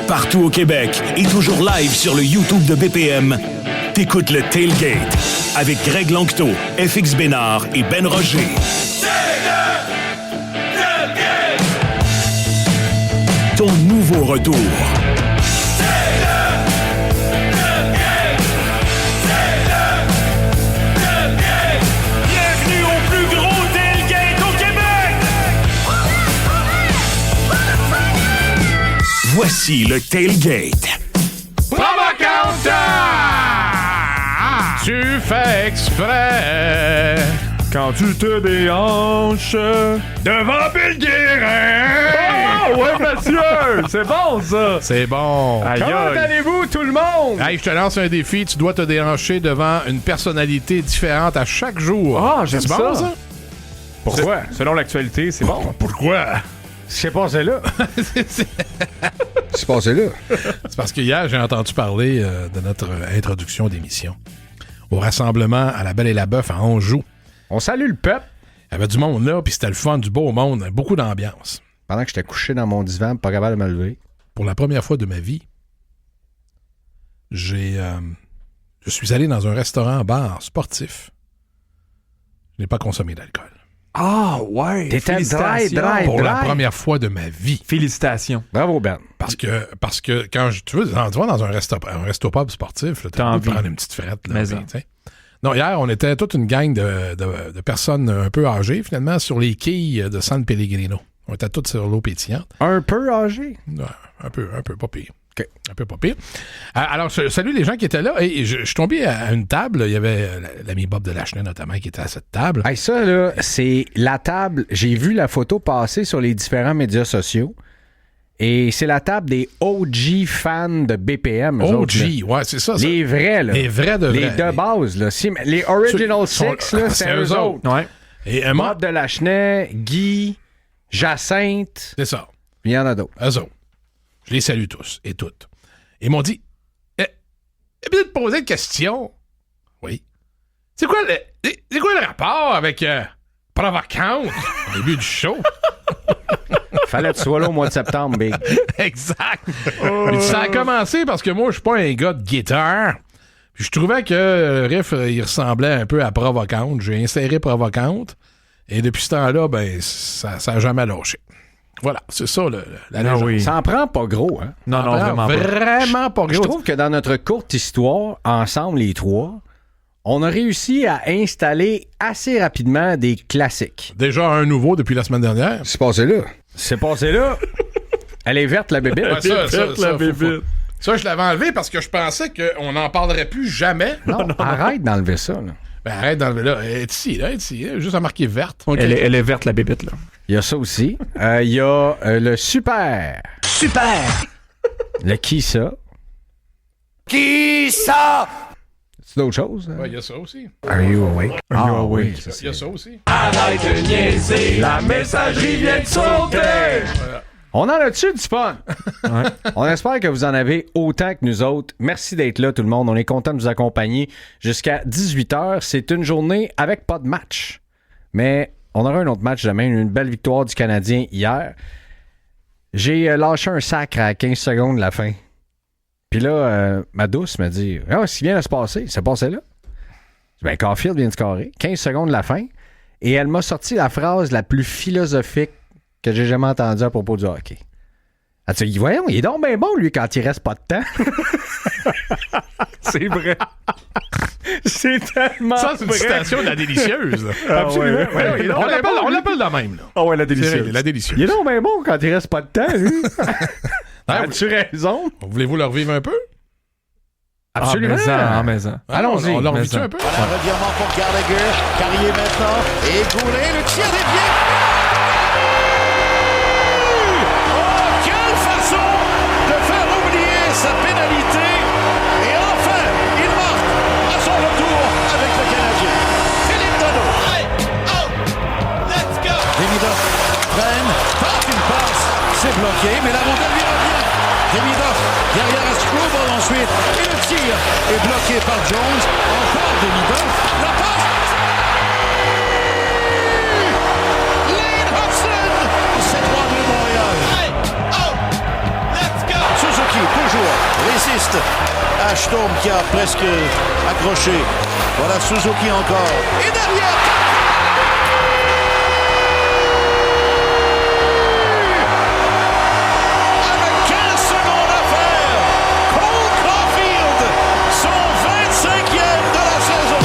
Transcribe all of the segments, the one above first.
Partout au Québec et toujours live sur le YouTube de BPM, t'écoutes le Tailgate avec Greg Lanctot, FX Bénard et Ben Roger. Ton nouveau retour. Bienvenue au plus gros tailgate au Québec! Voici le Tailgate. Provocateur! Tu fais exprès Quand tu te déhanches devant Bill Guérin! Oh, ouais, monsieur! C'est bon, ça! C'est bon. Aïe, Comment aïe. allez-vous, tout le monde? Hey, je te lance un défi. Tu dois te déhancher devant une personnalité différente à chaque jour. Ah, j'aime C'est ça. bon, ça? Pourquoi? Selon l'actualité, c'est bon. Pourquoi? C'est passé là. C'est passé là. C'est parce que hier, j'ai entendu parler de notre introduction d'émission au rassemblement à la Belle et la Bœuf à Anjou. On salue le peuple. Il y avait du monde là, puis c'était le fun, du beau monde, beaucoup d'ambiance. Pendant que j'étais couché dans mon divan, pas capable de me lever. Pour la première fois de ma vie, je suis allé dans un restaurant-bar sportif. Je n'ai pas consommé d'alcool. Ah, ouais! T'étais Félicitations. dry. Pour la première fois de ma vie. Félicitations. Bravo, Ben. Parce que quand tu vas dans un resto-pub sportif, là, t'as envie de prendre une petite frette. Là, Mais tu sais. Non, hier, on était toute une gang de personnes un peu âgées, finalement, sur les quilles de San Pellegrino. On était tous sur l'eau pétillante. Un peu âgé. Ouais, un peu, pas pire. OK. Un peu pas pire. Alors, salut les gens qui étaient là. Et je suis tombé à une table. Il y avait l'ami Bob de Lachenay, notamment, qui était à cette table. Hey, ça, là, c'est la table. J'ai vu la photo passer sur les différents médias sociaux. Et c'est la table des OG fans de BPM. eux autres, là. OG, ouais, c'est ça. Les vrais, là. Les vrais de vrais. Les de base, là. Les Original Six, là, c'est eux autres. Ouais. Et Bob de Lachenay, Guy, Jacinthe, c'est ça. il y en a d'autres. Eux autres. Je les salue tous et toutes. Ils m'ont dit, bien de poser une question. Oui. C'est quoi le rapport avec Provocante au début du show? Fallait que tu sois là au mois de septembre, Big. Exact. Puis ça a commencé parce que moi, je suis pas un gars de guitare. Puis je trouvais que le riff, il ressemblait un peu à Provocante. J'ai inséré Provocante. Et depuis ce temps-là, ben, ça a jamais lâché. Voilà, c'est ça, la légende. oui. Ça en prend pas gros, hein? Non, non, vraiment pas. Vraiment pas Je gros. trouve que dans notre courte histoire, ensemble les trois, on a réussi à installer assez rapidement des classiques. Déjà un nouveau depuis la semaine dernière. C'est passé là. C'est passé là. Elle est verte, la bébête. Ouais, ça, la bébite. Ça, je l'avais enlevé parce que je pensais qu'on n'en parlerait plus jamais. Non, arrête d'enlever ça. Là. Ben arrête d'enlever là. Elle est ici, juste à marquer verte. Okay. Elle est verte, la bébite, là. Il y a ça aussi. Il y a le super. Super! Le qui ça. Qui ça? C'est d'autres choses. Hein? Ouais, il y a ça aussi. Are you awake? Ah oui. Il y a ça aussi. Arrête de niaiser, la messagerie vient de sauter! On en a-tu du fun? Ouais. On espère que vous en avez autant que nous autres. Merci d'être là, tout le monde. On est content de vous accompagner jusqu'à 18h. C'est une journée avec pas de match. Mais on aura un autre match demain. Une belle victoire du Canadien hier. J'ai lâché un sacre à 15 secondes de la fin. Puis là, ma douce m'a dit « Ah, ce qui vient de se passer, c'est passé là. » Ben, Caulfield vient de scorer. 15 secondes de la fin. Et elle m'a sorti la phrase la plus philosophique que j'ai jamais entendue à propos du hockey. Elle dit « Voyons, il est donc bien bon, lui, quand il reste pas de temps. » C'est vrai. C'est tellement Ça, c'est une vrai. citation de la délicieuse. Là. Absolument. Ouais, on l'appelle de même. Là. Ah ouais, la C'est délicieuse. la délicieuse. Il est donc bien bon quand il reste pas de temps, lui. Ah, As-tu raison? Voulez-vous le revivre un peu? Absolument. En maison. Allons-y. On le revit Mais un peu? Voilà, revirement pour Gallagher. Carrier maintenant. Et Goulet, le tir des pieds. Oh, quelle façon de faire oublier sa pénalité. Et enfin, il marque à son retour avec le Canadien. Philippe Danault. Demidov freine, tente une passe. C'est bloqué, mais la rondelle lui revient. Demidov derrière à Struble ensuite. Et le tir est bloqué par Jones. Encore Demidov. La passe. Lane Hudson. C'est 3-2 Montréal. Sturm qui a presque accroché. Voilà Suzuki encore. Et derrière, avec 15 secondes à faire, Cole Caulfield, son 25e de la saison.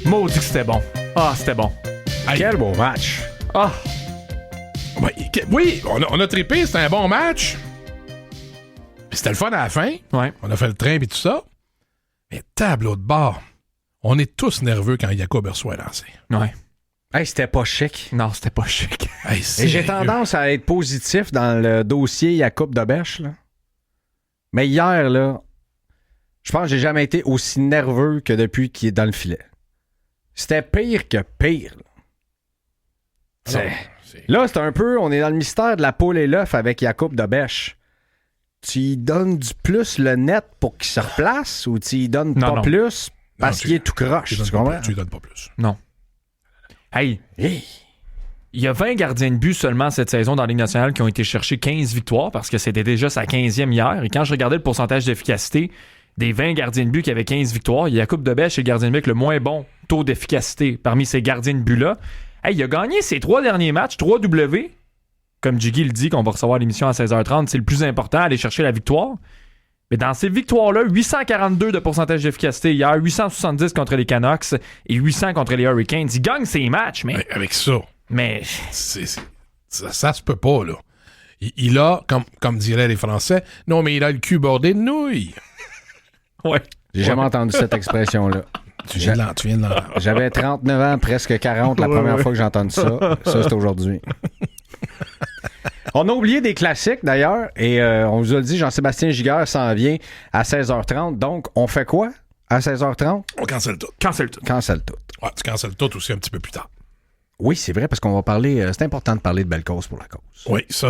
Maudit que c'était bon. Ah, c'était bon. Quel beau match. Ah, Oui, on a trippé, c'était un bon match. Puis c'était le fun à la fin. ouais. On a fait le train et tout ça. Mais tableau de bord, on est tous nerveux quand Jacob reçoit lancé. Ouais. Hey, c'était pas chic. Non, c'était pas chic. Hey, Et j'ai tendance à être positif dans le dossier Jacob de Bèche, là. Mais hier, là, je pense que j'ai jamais été aussi nerveux que depuis qu'il est dans le filet. C'était pire que pire. Là, c'est un peu, on est dans le mystère de la poule et l'œuf avec Jacob de Bèche. Tu y donnes du plus le net pour qu'il se replace ou tu y donnes Non, pas non. plus parce Non, qu'il est tout croche, tu comprends? Tu lui donnes pas plus. Non. Hey, il y a 20 gardiens de but seulement cette saison dans la Ligue nationale qui ont été chercher 15 victoires parce que c'était déjà sa 15e hier. Et quand je regardais le pourcentage d'efficacité des 20 gardiens de but qui avaient 15 victoires, Jacob de Bèche est le gardien de but avec le moins bon taux d'efficacité parmi ces gardiens de but-là. Hey, il a gagné ses 3 derniers matchs, 3 W. Comme Jiggy le dit, qu'on va recevoir l'émission à 16h30, c'est le plus important, aller chercher la victoire. Mais dans ces victoires-là, 842 de pourcentage d'efficacité hier, 870 contre les Canucks et 800 contre les Hurricanes. Il gagne ses matchs, mais... Avec ça, Mais... ça se peut pas, là. Il a, comme diraient les Français, non, mais il a le cul bordé de nouilles. Ouais. J'ai jamais entendu cette expression-là. Tu viens de l'entendre. J'avais 39 ans, presque 40 la première fois que j'ai entendu ça. Ça, c'est aujourd'hui. On a oublié des classiques, d'ailleurs, et on vous a dit, Jean-Sébastien Giguère s'en vient à 16h30. Donc, on fait quoi à 16h30? On cancelle tout. Cancel tout. Cancelle tout. Ouais, tu cancelles tout aussi un petit peu plus tard. Oui, c'est vrai, parce qu'on va parler... c'est important de parler de belle cause pour la cause. Oui, ça,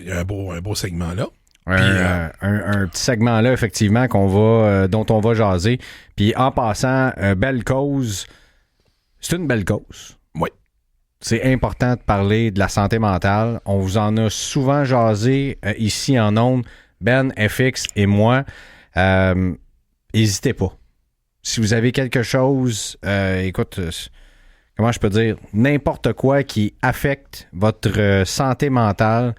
il y a un beau segment là. Un petit segment là, effectivement, dont on va jaser. Puis en passant, belle cause, c'est une belle cause. Oui. C'est important de parler de la santé mentale. On vous en a souvent jasé ici en ondes, Ben, FX et moi. N'hésitez pas. Si vous avez quelque chose, écoute, comment je peux dire, n'importe quoi qui affecte votre santé mentale,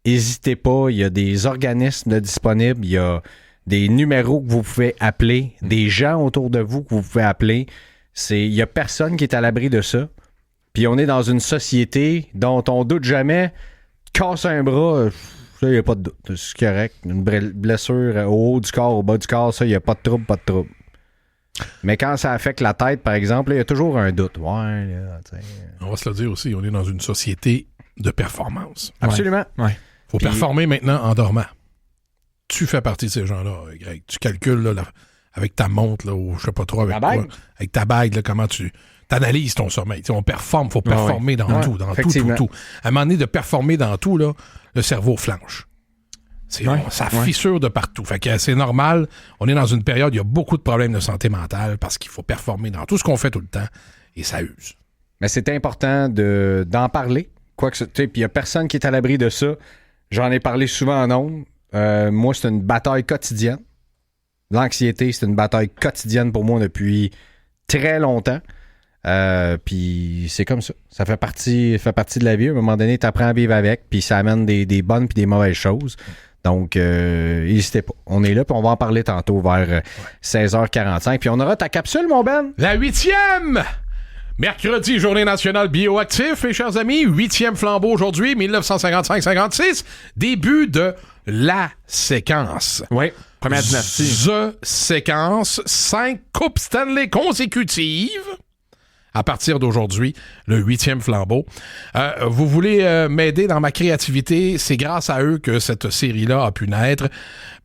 n'hésitez pas, il y a des organismes disponibles, il y a des numéros que vous pouvez appeler, des gens autour de vous que vous pouvez appeler. Il n'y a personne qui est à l'abri de ça. Puis on est dans une société dont on doute jamais. Casse un bras, ça, il n'y a pas de doute. C'est correct. Une blessure au haut du corps, au bas du corps, ça, il n'y a pas de trouble, pas de trouble. Mais quand ça affecte la tête, par exemple, il y a toujours un doute. Ouais, là, On va se le dire aussi, on est dans une société de performance. Absolument. Ouais. Faut performer maintenant en dormant. Tu fais partie de ces gens-là, Greg. Tu calcules là, avec ta montre, là, ou je sais pas trop, avec ta bague, là, comment tu analyses ton sommeil. T'sais, on performe, faut performer dans tout, dans tout. À un moment donné, de performer dans tout, là, le cerveau flanche. Ça fissure de partout. Fait que c'est normal. On est dans une période, il y a beaucoup de problèmes de santé mentale parce qu'il faut performer dans tout ce qu'on fait tout le temps et ça use. Mais c'est important d'en parler. Puis il n'y a personne qui est à l'abri de ça. J'en ai parlé souvent en ondes. Moi, c'est une bataille quotidienne. L'anxiété, c'est une bataille quotidienne pour moi depuis très longtemps. Puis c'est comme ça. Ça fait partie de la vie. À un moment donné, tu apprends à vivre avec, puis ça amène des bonnes puis des mauvaises choses. Donc, n'hésitez pas. On est là, puis on va en parler tantôt vers 16h45. Puis on aura ta capsule, mon Ben? La 8e! Mercredi, journée nationale bioactif, mes chers amis. 8e flambeau aujourd'hui, 1955-56. Début de la séquence. Oui, première dynastie. Séquence. 5 coupes Stanley consécutives. À partir d'aujourd'hui, le 8e flambeau. Vous voulez m'aider dans ma créativité? C'est grâce à eux que cette série-là a pu naître.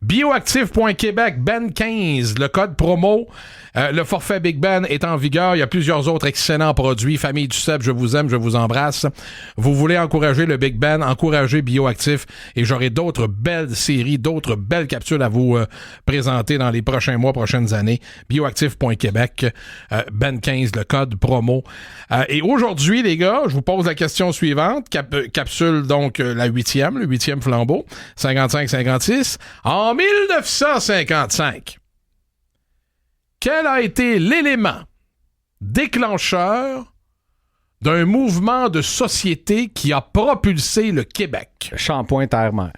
Bioactif.Québec, Ben 15, le code promo. Le forfait Big Ben est en vigueur. Il y a plusieurs autres excellents produits. Famille du Seb, je vous aime, je vous embrasse. Vous voulez encourager le Big Ben, encourager Bioactif et j'aurai d'autres belles séries, d'autres belles capsules à vous présenter dans les prochains mois, prochaines années. Bioactif.Québec, Ben 15, le code promo. Et aujourd'hui, les gars, je vous pose la question suivante. Capsule, donc, la 8e, le 8e flambeau, 55-56. En 1955, quel a été l'élément déclencheur d'un mouvement de société qui a propulsé le Québec? Le shampoing terre-mer.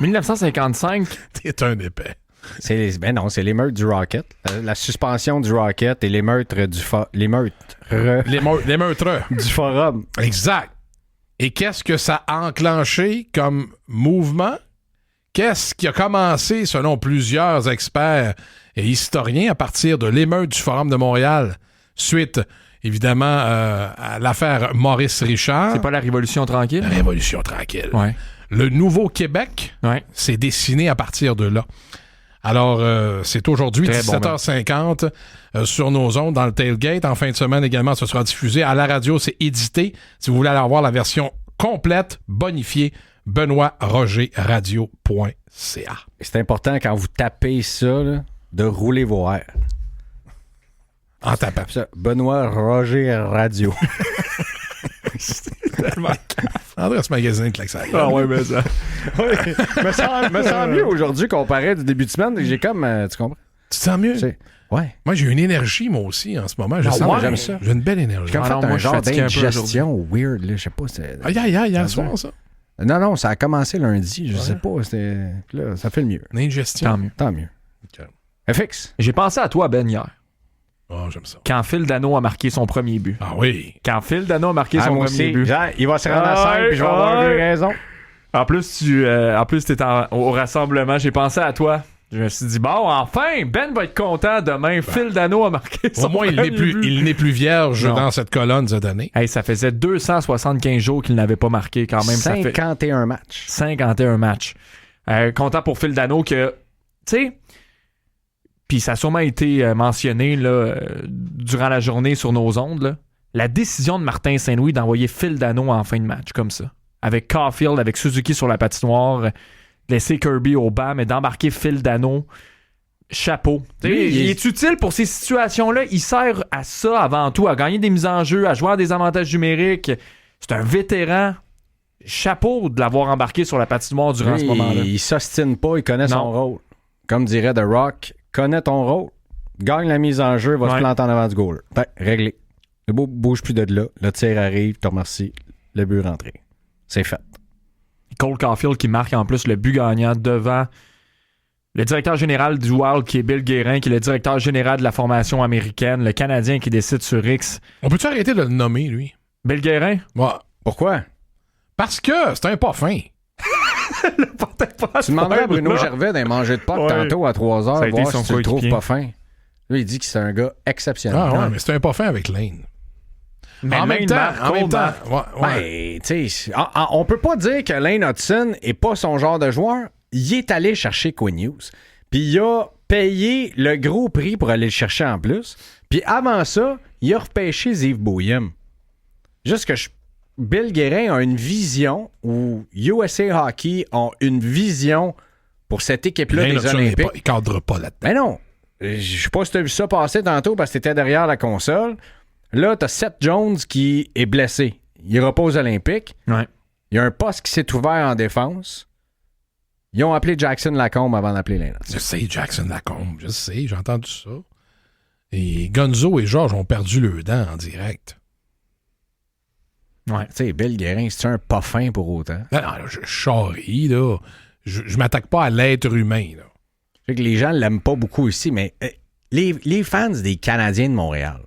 1955. T'es un épais. C'est l'émeute du Rocket. La suspension du Rocket et l'émeutre du L'émeutreux. du Forum. Exact. Et qu'est-ce que ça a enclenché comme mouvement? Qu'est-ce qui a commencé, selon plusieurs experts et historiens, à partir de l'émeute du Forum de Montréal, suite, évidemment, à l'affaire Maurice Richard? C'est pas la Révolution tranquille? La Révolution tranquille. Ouais. Le nouveau Québec s'est dessiné à partir de là. Alors, c'est aujourd'hui, 17h50, sur nos ondes, dans le Tailgate. En fin de semaine également, ce sera diffusé. À la radio, c'est édité. Si vous voulez aller voir la version complète, bonifiée, benoîtrogerradio.ca. C'est important, quand vous tapez ça, là, de rouler vos R. En tapant. Ça, Benoît Roger Radio. André, ce magasin de Claxal. Ah ouais, mais ça. me sens mieux aujourd'hui comparé du début de semaine. J'ai comme... tu comprends? Tu te sens mieux? Ouais. Moi, j'ai une énergie, moi aussi, en ce moment. J'aime ça. J'ai une belle énergie. J'ai fait un genre d'indigestion weird. Là, je sais pas. Hier soir, ça? Non, ça a commencé lundi. Je sais pas. Là, ça fait le mieux. Une ingestion. Tant mieux. Okay. FX. J'ai pensé à toi, Ben, hier. Oh, j'aime ça. Quand Phil Dano a marqué son premier but. Ah oui. Quand Phil Dano a marqué son premier but. Genre, il va se rendre à 5 puis je vais avoir eu raison. En plus, t'étais au rassemblement. J'ai pensé à toi. Je me suis dit, bon, enfin, Ben va être content demain. Phil Dano a marqué son premier but. Au moins, il n'est plus vierge dans cette colonne cette année. Hey, ça faisait 275 jours qu'il n'avait pas marqué quand même. 51 matchs. 51 matchs. Content pour Phil Dano que, tu sais... Puis ça a sûrement été mentionné là, durant la journée sur nos ondes. Là. La décision de Martin Saint-Louis d'envoyer Phil Dano en fin de match, comme ça. Avec Caulfield, avec Suzuki sur la patinoire, laisser Kirby au banc, mais d'embarquer Phil Dano, chapeau. Lui, il est utile pour ces situations-là. Il sert à ça avant tout, à gagner des mises en jeu, à jouer à des avantages numériques. C'est un vétéran. Chapeau de l'avoir embarqué sur la patinoire durant ce moment-là. Il s'ostine pas, il connaît son rôle. Comme dirait The Rock, connais ton rôle, gagne la mise en jeu, va se planter en avant du goal. Réglé. Le beau bouge plus de là. Le tir arrive, te remercie. Le but rentré. C'est fait. Cole Caulfield qui marque en plus le but gagnant devant le directeur général du Wild qui est Bill Guérin, qui est le directeur général de la formation américaine, le Canadien qui décide sur X. On peut-tu arrêter de le nommer, lui? Bill Guérin? Ouais. Pourquoi? Parce que c'est un pas fin. Tu demanderais à Bruno Gervais d'un manger de pot tantôt à 3h, voir si tu le trouves pas fin. Lui, il dit que c'est un gars exceptionnel. Ah ouais, mais c'est un pas fin avec Lane. Mais en même temps, on peut pas dire que Lane Hudson est pas son genre de joueur. Il est allé chercher Quinn Hughes. Puis il a payé le gros prix pour aller le chercher en plus. Puis avant ça, il a repêché Yves Bouyem. Juste que Bill Guérin a une vision, ou USA Hockey ont une vision pour cette équipe-là des Olympiques. Il cadre pas là-dedans. Mais non. Je sais pas si tu as vu ça passer tantôt parce que tu étais derrière la console. Là, tu as Seth Jones qui est blessé. Il ira pas aux Olympiques. Ouais. Il y a un poste qui s'est ouvert en défense. Ils ont appelé Jackson Lacombe avant d'appeler Lane. Je sais, Jackson Lacombe. Je sais, j'ai entendu ça. Et Gonzo et Georges ont perdu le dent en direct. Ouais. Tu sais, Bill Guérin, c'est un pas fin pour autant. Non, là, je charrie, là. Je m'attaque pas à l'être humain, là. Je sais que les gens l'aiment pas beaucoup ici, mais les fans des Canadiens de Montréal,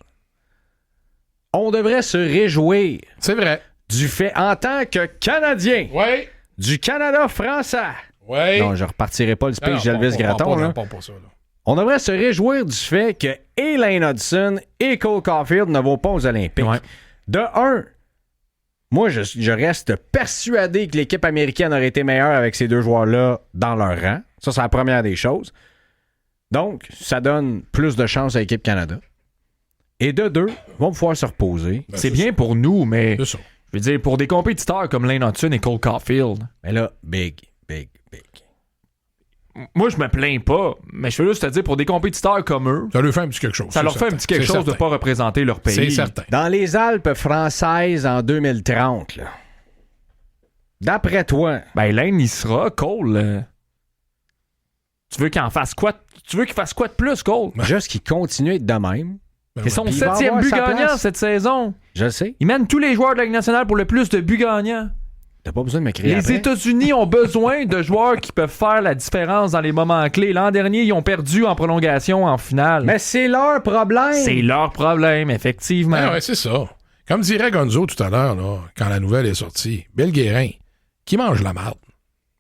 on devrait se réjouir. C'est vrai. Du fait, en tant que Canadien, du Canada français. Non, je repartirai pas le speech d'Elvis Gratton. On devrait se réjouir du fait que et Lane Hudson et Cole Caulfield ne vont pas aux Olympiques. Ouais. De un, moi, je reste persuadé que l'équipe américaine aurait été meilleure avec ces deux joueurs-là dans leur rang. Ça, c'est la première des choses. Donc, ça donne plus de chance à l'équipe Canada. Et de deux, vont pouvoir se reposer. C'est bien pour nous, mais C'est ça. je veux dire, pour des compétiteurs comme Lane Hutson et Cole Caulfield, Mais là, big. moi, je me plains pas, mais je veux juste te dire, pour des compétiteurs comme eux, Ça leur fait un petit quelque chose. ça leur fait un petit quelque chose de ne pas représenter leur pays. C'est certain. Dans les Alpes françaises en 2030, là, d'après toi, Ben, Lane, il sera. Cole, tu veux qu'il en fasse quoi? Tu veux qu'il fasse quoi de plus, Cole? juste qu'il continue à être de même. C'est son Puis il va 7e avoir but sa gagnant place. cette saison. Je le sais. Il mène tous les joueurs de la Ligue nationale pour le plus de buts gagnants. T'as pas besoin de me crier Les après. États-Unis ont besoin de joueurs qui peuvent faire la différence dans les moments clés. L'an dernier, ils ont perdu en prolongation en finale. Mais c'est leur problème. C'est leur problème, effectivement. Ah ouais, c'est ça. Comme dirait Gonzo tout à l'heure, là, quand la nouvelle est sortie, Bill Guérin, qui mange la marde.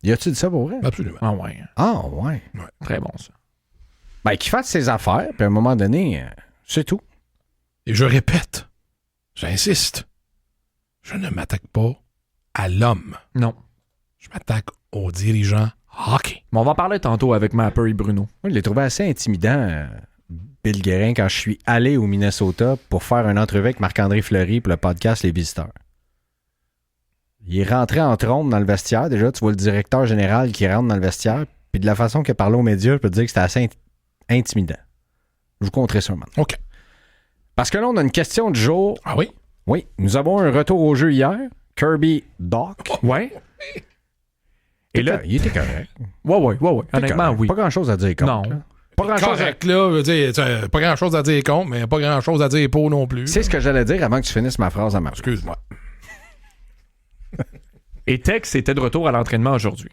Y a-tu dit ça pour vrai? Absolument. Ah ouais, Ah, ouais. très bon ça. Ben, qu'il fasse ses affaires, puis à un moment donné, c'est tout. Et je répète, j'insiste, je ne m'attaque pas à l'homme. Non. Je m'attaque aux dirigeants hockey. Mais on va en parler tantôt avec Mapper et Bruno. Moi, je l'ai trouvé assez intimidant, Bill Guérin, quand je suis allé au Minnesota pour faire une entrevue avec Marc-André Fleury pour le podcast Les Visiteurs. Il est rentré en trombe dans le vestiaire. Déjà, tu vois le directeur général qui rentre dans le vestiaire. Puis de la façon qu'il parlait aux médias, je peux te dire que c'était assez intimidant. Je vous conterai ça maintenant. OK. Parce que là, on a une question du jour. Ah oui? Oui, nous avons un retour au jeu hier. Kirby Doc. Ouais. Et là, Il était correct. ouais. Honnêtement, Correct. oui. Pas grand-chose à dire contre. Non. là. Pas grand-chose à... Correct, là, veut dire, pas grand-chose à dire contre, mais pas grand-chose à dire pour non plus. C'est ce que j'allais dire avant que tu finisses ma phrase à ma. Excuse-moi. Et Tex était de retour à l'entraînement aujourd'hui.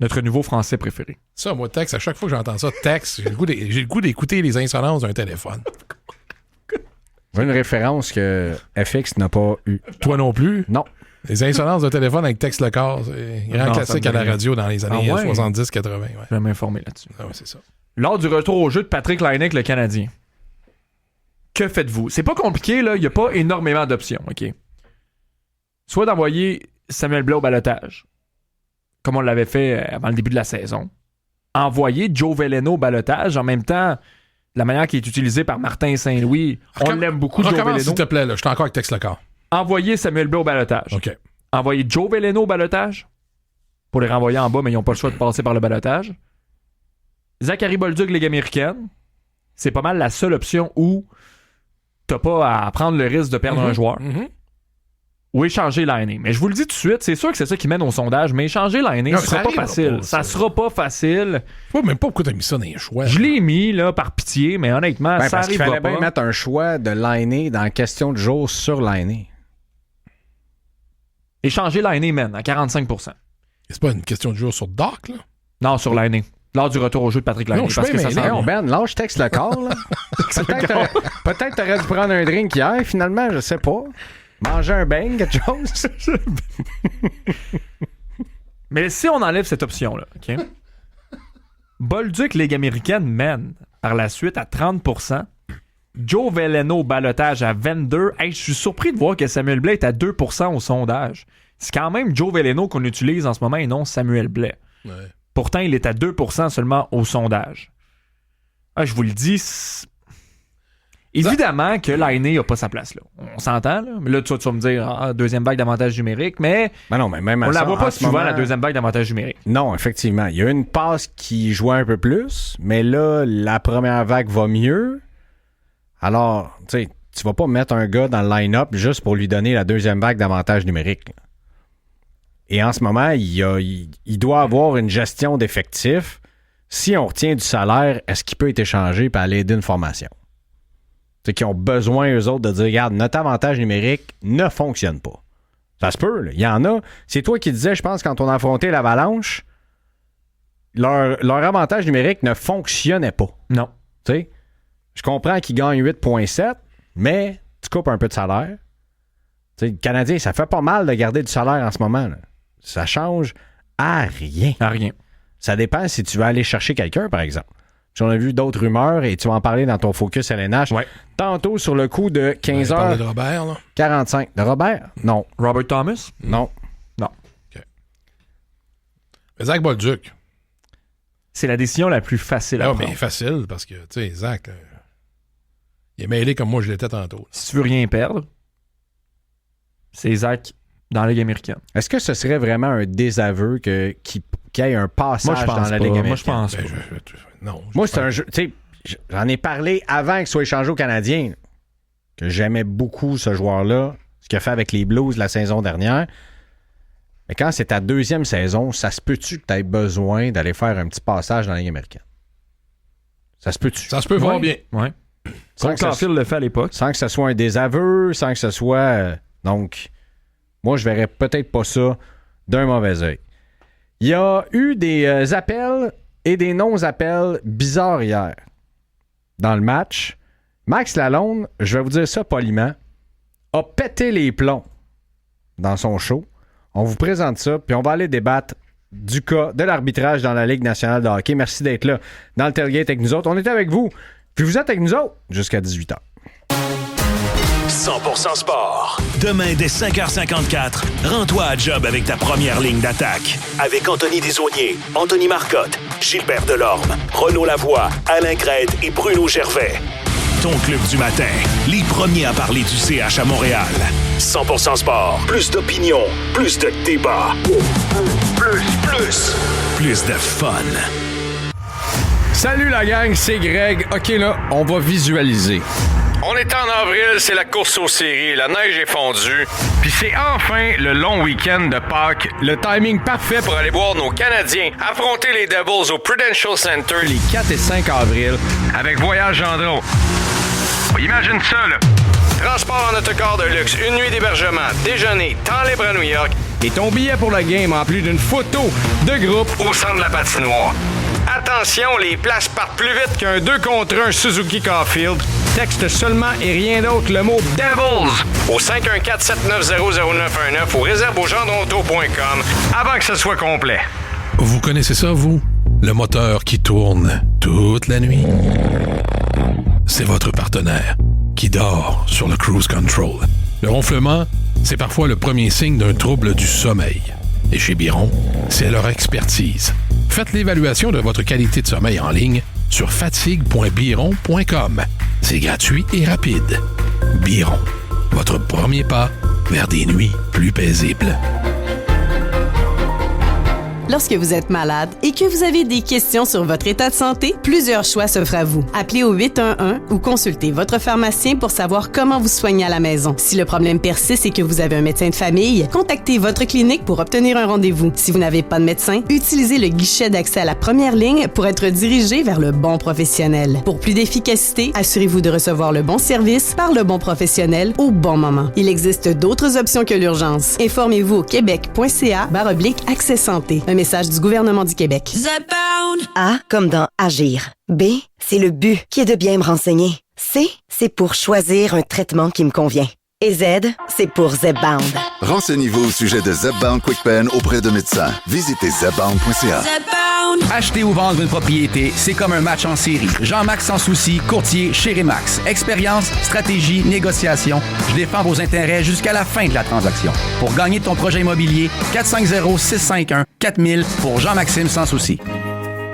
Notre nouveau français préféré. Ça, moi, Tex, à chaque fois que j'entends ça, Tex, j'ai le goût d'écouter les insolences d'un téléphone. Une référence que FX n'a pas eue. Toi non plus? Non. Les insolences d'un téléphone avec Tex Lecor, c'est un grand Non, classique ça à me dit la rien. radio dans les années Ah ouais? 70-80. Ouais. Je vais m'informer là-dessus. Ah ouais, c'est ça. Lors du retour au jeu de Patrick Laine avec le Canadien, que faites-vous? C'est pas compliqué, là. Il n'y a pas énormément d'options, OK? Soit d'envoyer Samuel Blais au balotage, comme on l'avait fait avant le début de la saison. Envoyer Joe Veleno au balotage, en même temps, la manière qui est utilisée par Martin Saint-Louis, on l'aime beaucoup, Joe Recommence, Veleno. s'il te plaît, là. Je suis encore avec Tex Lecor. Envoyer Samuel Blais au balotage. OK. Envoyer Joe Veleno au balotage pour les renvoyer en bas, mais ils n'ont pas le choix de passer par le balotage. Zachary Bolduc, Ligue américaine, c'est pas mal la seule option où t'as pas à prendre le risque de perdre un joueur. Ou échanger Laine. Mais je vous le dis tout de suite, c'est sûr que c'est ça qui mène au sondage, mais échanger Laine, Non, ce sera ça pas arrivera facile. pas, Ça ça. sera pas facile. Je sais même pas pourquoi t'as mis ça dans les choix. Je l'ai mis là par pitié, mais honnêtement, Ben, ça parce qu'il arrivera fallait bien pas. mettre un choix de Lainé dans la question du jour sur Lainé. Échanger Laine, man, à 45%. C'est pas une question de jour sur Doc, là? Non, sur Laine. Lors du retour au jeu de Patrick Laine. Non, je suis parce que bien ça mêlé. s'en Hey, vient. Ben, lâche texte le corps, là. Peut-être t'aurais dû prendre un drink hier, finalement, je sais pas. Manger un bang, quelque chose. Mais si on enlève cette option-là, OK? Bolduc, Ligue américaine, mène par la suite à 30%. Joe Veleno, balotage à 22%. Hey, je suis surpris de voir que Samuel Blais est à 2% au sondage. C'est quand même Joe Veleno qu'on utilise en ce moment et non Samuel Blais. Ouais. Pourtant, il est à 2% seulement au sondage. Ah, je vous le dis, évidemment que Laine n'a pas sa place là. On s'entend, là. Mais là, tu vas me dire, deuxième vague d'avantage numérique, mais Ben non, mais même à on la ça, voit en pas ce souvent, moment- la deuxième vague d'avantage numérique. Non, effectivement. Il y a une passe qui jouait un peu plus, mais là, la première vague va mieux. Alors, tu sais, tu vas pas mettre un gars dans le line-up juste pour lui donner la deuxième vague d'avantage numérique. là. Et en ce moment, il doit avoir une gestion d'effectifs. Si on retient du salaire, est-ce qu'il peut être échangé et aller aider une formation? C'est qu'ils ont besoin, eux autres, de dire, regarde, notre avantage numérique ne fonctionne pas. Ça se peut, là. Il y en a. C'est toi qui disais, je pense, quand on a affronté l'Avalanche, leur avantage numérique ne fonctionnait pas. Non. Tu sais, je comprends qu'ils gagnent 8,7, mais tu coupes un peu de salaire. Tu sais, le Canadien, ça fait pas mal de garder du salaire en ce moment, là. Ça change à rien. À rien. Ça dépend si tu veux aller chercher quelqu'un, par exemple. J'en ai vu d'autres rumeurs et tu vas en parler dans ton focus LNH. Ouais. Tantôt sur le coup de On parlait de 15h45. Robert, là. De Robert? Non. Robert Thomas? Non. Mais Zach Bolduc, c'est la décision la plus facile à Non, prendre. mais facile, parce que, tu sais, Zach, il est mêlé comme moi je l'étais tantôt. Si tu veux rien perdre, c'est Zach dans la Ligue américaine. Est-ce que ce serait vraiment un désaveu qu'il y ait un passage dans la Ligue américaine? Moi, je pense Ben, pas. non. Moi, c'est un jeu. Tu sais, j'en ai parlé avant qu'il soit échangé au Canadien, que j'aimais beaucoup ce joueur-là, ce qu'il a fait avec les Blues la saison dernière. Mais quand c'est ta deuxième saison, ça se peut-tu que tu aies besoin d'aller faire un petit passage dans la Ligue américaine? Ça se peut-tu? Ça se peut voir bien. Ouais. Sans Cole que ça- Caulfield le fait à l'époque. Sans que ce soit un désaveu, sans que ce soit... donc, moi, je verrais peut-être pas ça d'un mauvais œil. Il y a eu des appels et des non-appels bizarres hier dans le match. Max Lalonde, je vais vous dire ça poliment, a pété les plombs dans son show. On vous présente ça, puis on va aller débattre du cas de l'arbitrage dans la Ligue nationale de hockey. Merci d'être là dans le tailgate avec nous autres. On est avec vous, puis vous êtes avec nous autres jusqu'à 18h. 100% sport. Demain, dès 5h54, rends-toi à job avec ta première ligne d'attaque. Avec Anthony Desaulniers, Anthony Marcotte, Gilbert Delorme, Renaud Lavoie, Alain Crête et Bruno Gervais. Ton club du matin, les premiers à parler du CH à Montréal. 100% sport. Plus d'opinion, plus de débat. Plus de fun. Salut la gang, c'est Greg. OK, là, on va visualiser. On est en avril, c'est la course aux séries, la neige est fondue, puis c'est enfin le long week-end de Pâques, le timing parfait pour aller voir nos Canadiens affronter les Devils au Prudential Center les 4 et 5 avril avec Voyage Gendron. Imagine ça, là. Transport en autocar de luxe, une nuit d'hébergement, déjeuner, temps libre à New York et ton billet pour le game en plus d'une photo de groupe au centre de la patinoire. Attention, les places partent plus vite qu'un 2 contre 1 Suzuki Caulfield. Texte seulement et rien d'autre le mot Devils au 514-790-0919 ou réserve-au-gendronto.com avant que ce soit complet. Vous connaissez ça, vous? Le moteur qui tourne toute la nuit? C'est votre partenaire qui dort sur le cruise control. Le ronflement, c'est parfois le premier signe d'un trouble du sommeil. Et chez Biron, c'est leur expertise. Faites l'évaluation de votre qualité de sommeil en ligne sur fatigue.biron.com. C'est gratuit et rapide. Biron, votre premier pas vers des nuits plus paisibles. Lorsque vous êtes malade et que vous avez des questions sur votre état de santé, plusieurs choix s'offrent à vous. Appelez au 811 ou consultez votre pharmacien pour savoir comment vous soigner à la maison. Si le problème persiste et que vous avez un médecin de famille, contactez votre clinique pour obtenir un rendez-vous. Si vous n'avez pas de médecin, utilisez le guichet d'accès à la première ligne pour être dirigé vers le bon professionnel. Pour plus d'efficacité, assurez-vous de recevoir le bon service par le bon professionnel au bon moment. Il existe d'autres options que l'urgence. Informez-vous au québec.ca/accès santé. Un message du gouvernement du Québec. A comme dans agir. B, c'est le but qui est de bien me renseigner. C, c'est pour choisir un traitement qui me convient. Et Z, c'est pour Zepbound. Renseignez-vous au sujet de Zepbound QuickPen auprès de médecins. Visitez zepbound.ca. Acheter ou vendre une propriété, c'est comme un match en série. Jean-Max Sansouci, courtier chez Remax. Expérience, stratégie, négociation. Je défends vos intérêts jusqu'à la fin de la transaction. Pour gagner ton projet immobilier, 450-651-4000 pour Jean-Maxime Sansouci.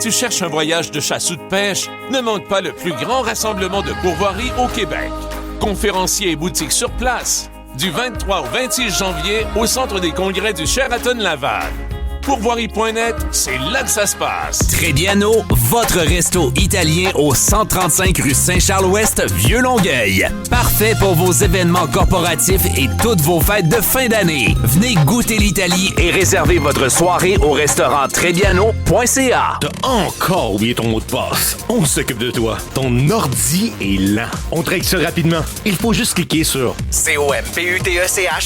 Tu cherches un voyage de chasse ou de pêche? Ne manque pas le plus grand rassemblement de pourvoirie au Québec. Conférenciers et boutiques sur place. Du 23 au 26 janvier au Centre des congrès du Sheraton Laval. Pourvoirie.net, c'est là que ça se passe. Trebbiano, votre resto italien au 135 rue Saint-Charles-Ouest, Vieux-Longueuil. Parfait pour vos événements corporatifs et toutes vos fêtes de fin d'année. Venez goûter l'Italie et réservez votre soirée au restaurant Trebbiano.ca. T'as encore oublié ton mot de passe. On s'occupe de toi. Ton ordi est lent. On te règle ça rapidement. Il faut juste cliquer sur computech.ca.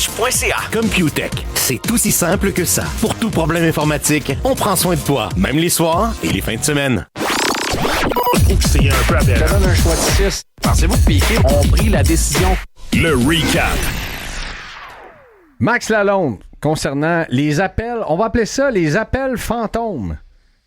Computech. C'est aussi simple que ça. Pour tout problème informatique, on prend soin de toi, même les soirs et les fins de semaine. C'est un peu aberrant. Ça donne un choix de 6. Pensez-vous que Piquet ont pris la décision? Le recap. Max Lalonde, concernant les appels, on va appeler ça les appels fantômes.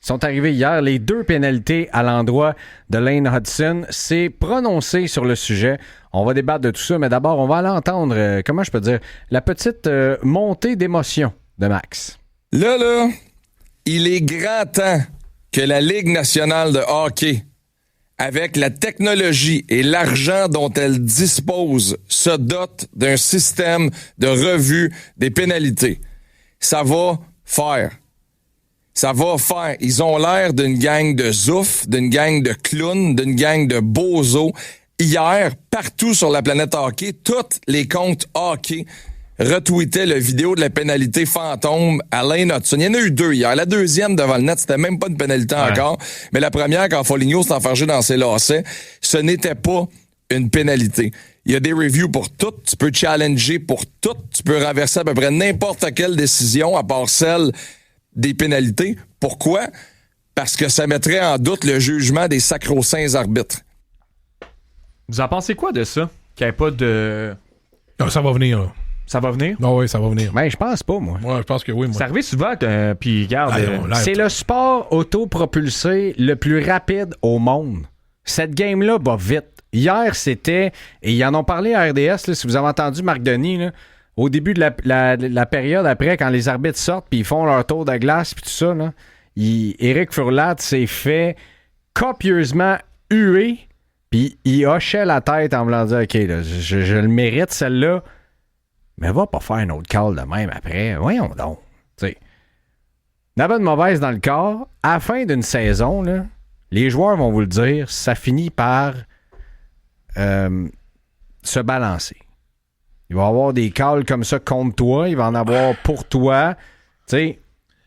Ils sont arrivés hier, les 2 pénalités à l'endroit de Lane Hudson. C'est prononcé sur le sujet. On va débattre de tout ça, mais d'abord, on va aller entendre, comment je peux dire, la petite montée d'émotion de Max. Là, il est grand temps que la Ligue nationale de hockey, avec la technologie et l'argent dont elle dispose, se dote d'un système de revue des pénalités. Ça va faire. Ça va faire. Ils ont l'air d'une gang de zouf, d'une gang de clowns, d'une gang de bozos. Hier, partout sur la planète hockey, tous les comptes hockey retweetaient la vidéo de la pénalité fantôme à Lane Hudson. Il y en a eu 2 hier. La deuxième devant le net, c'était même pas une pénalité encore. Mais la première, quand Foligno s'est enfargé dans ses lacets, ce n'était pas une pénalité. Il y a des reviews pour tout. Tu peux challenger pour tout. Tu peux renverser à peu près n'importe quelle décision, à part celle des pénalités. Pourquoi? Parce que ça mettrait en doute le jugement des sacro-saints arbitres. Vous en pensez quoi de ça? Qu'il n'y ait pas de... Non, ça va venir, là. Ça va venir? Non, oui, ça va venir. Ben, je pense pas, moi. Moi, je pense que oui, moi. Ça arrive souvent, puis regarde... c'est le sport autopropulsé le plus rapide au monde. Cette game-là va vite. Hier, c'était... Et ils en ont parlé à RDS, là, si vous avez entendu Marc Denis, là, au début de la période après, quand les arbitres sortent puis ils font leur tour de glace puis tout ça, là, Éric Furlat s'est fait copieusement huer puis il hochait la tête en voulant dire « OK, là, je le mérite, celle-là. » Mais va pas faire un autre call de même après. Voyons donc. T'sais. La bonne mauvaise dans le corps, à la fin d'une saison, là, les joueurs vont vous le dire, ça finit par se balancer. Il va y avoir des calls comme ça contre toi, il va en avoir pour toi. Tu sais.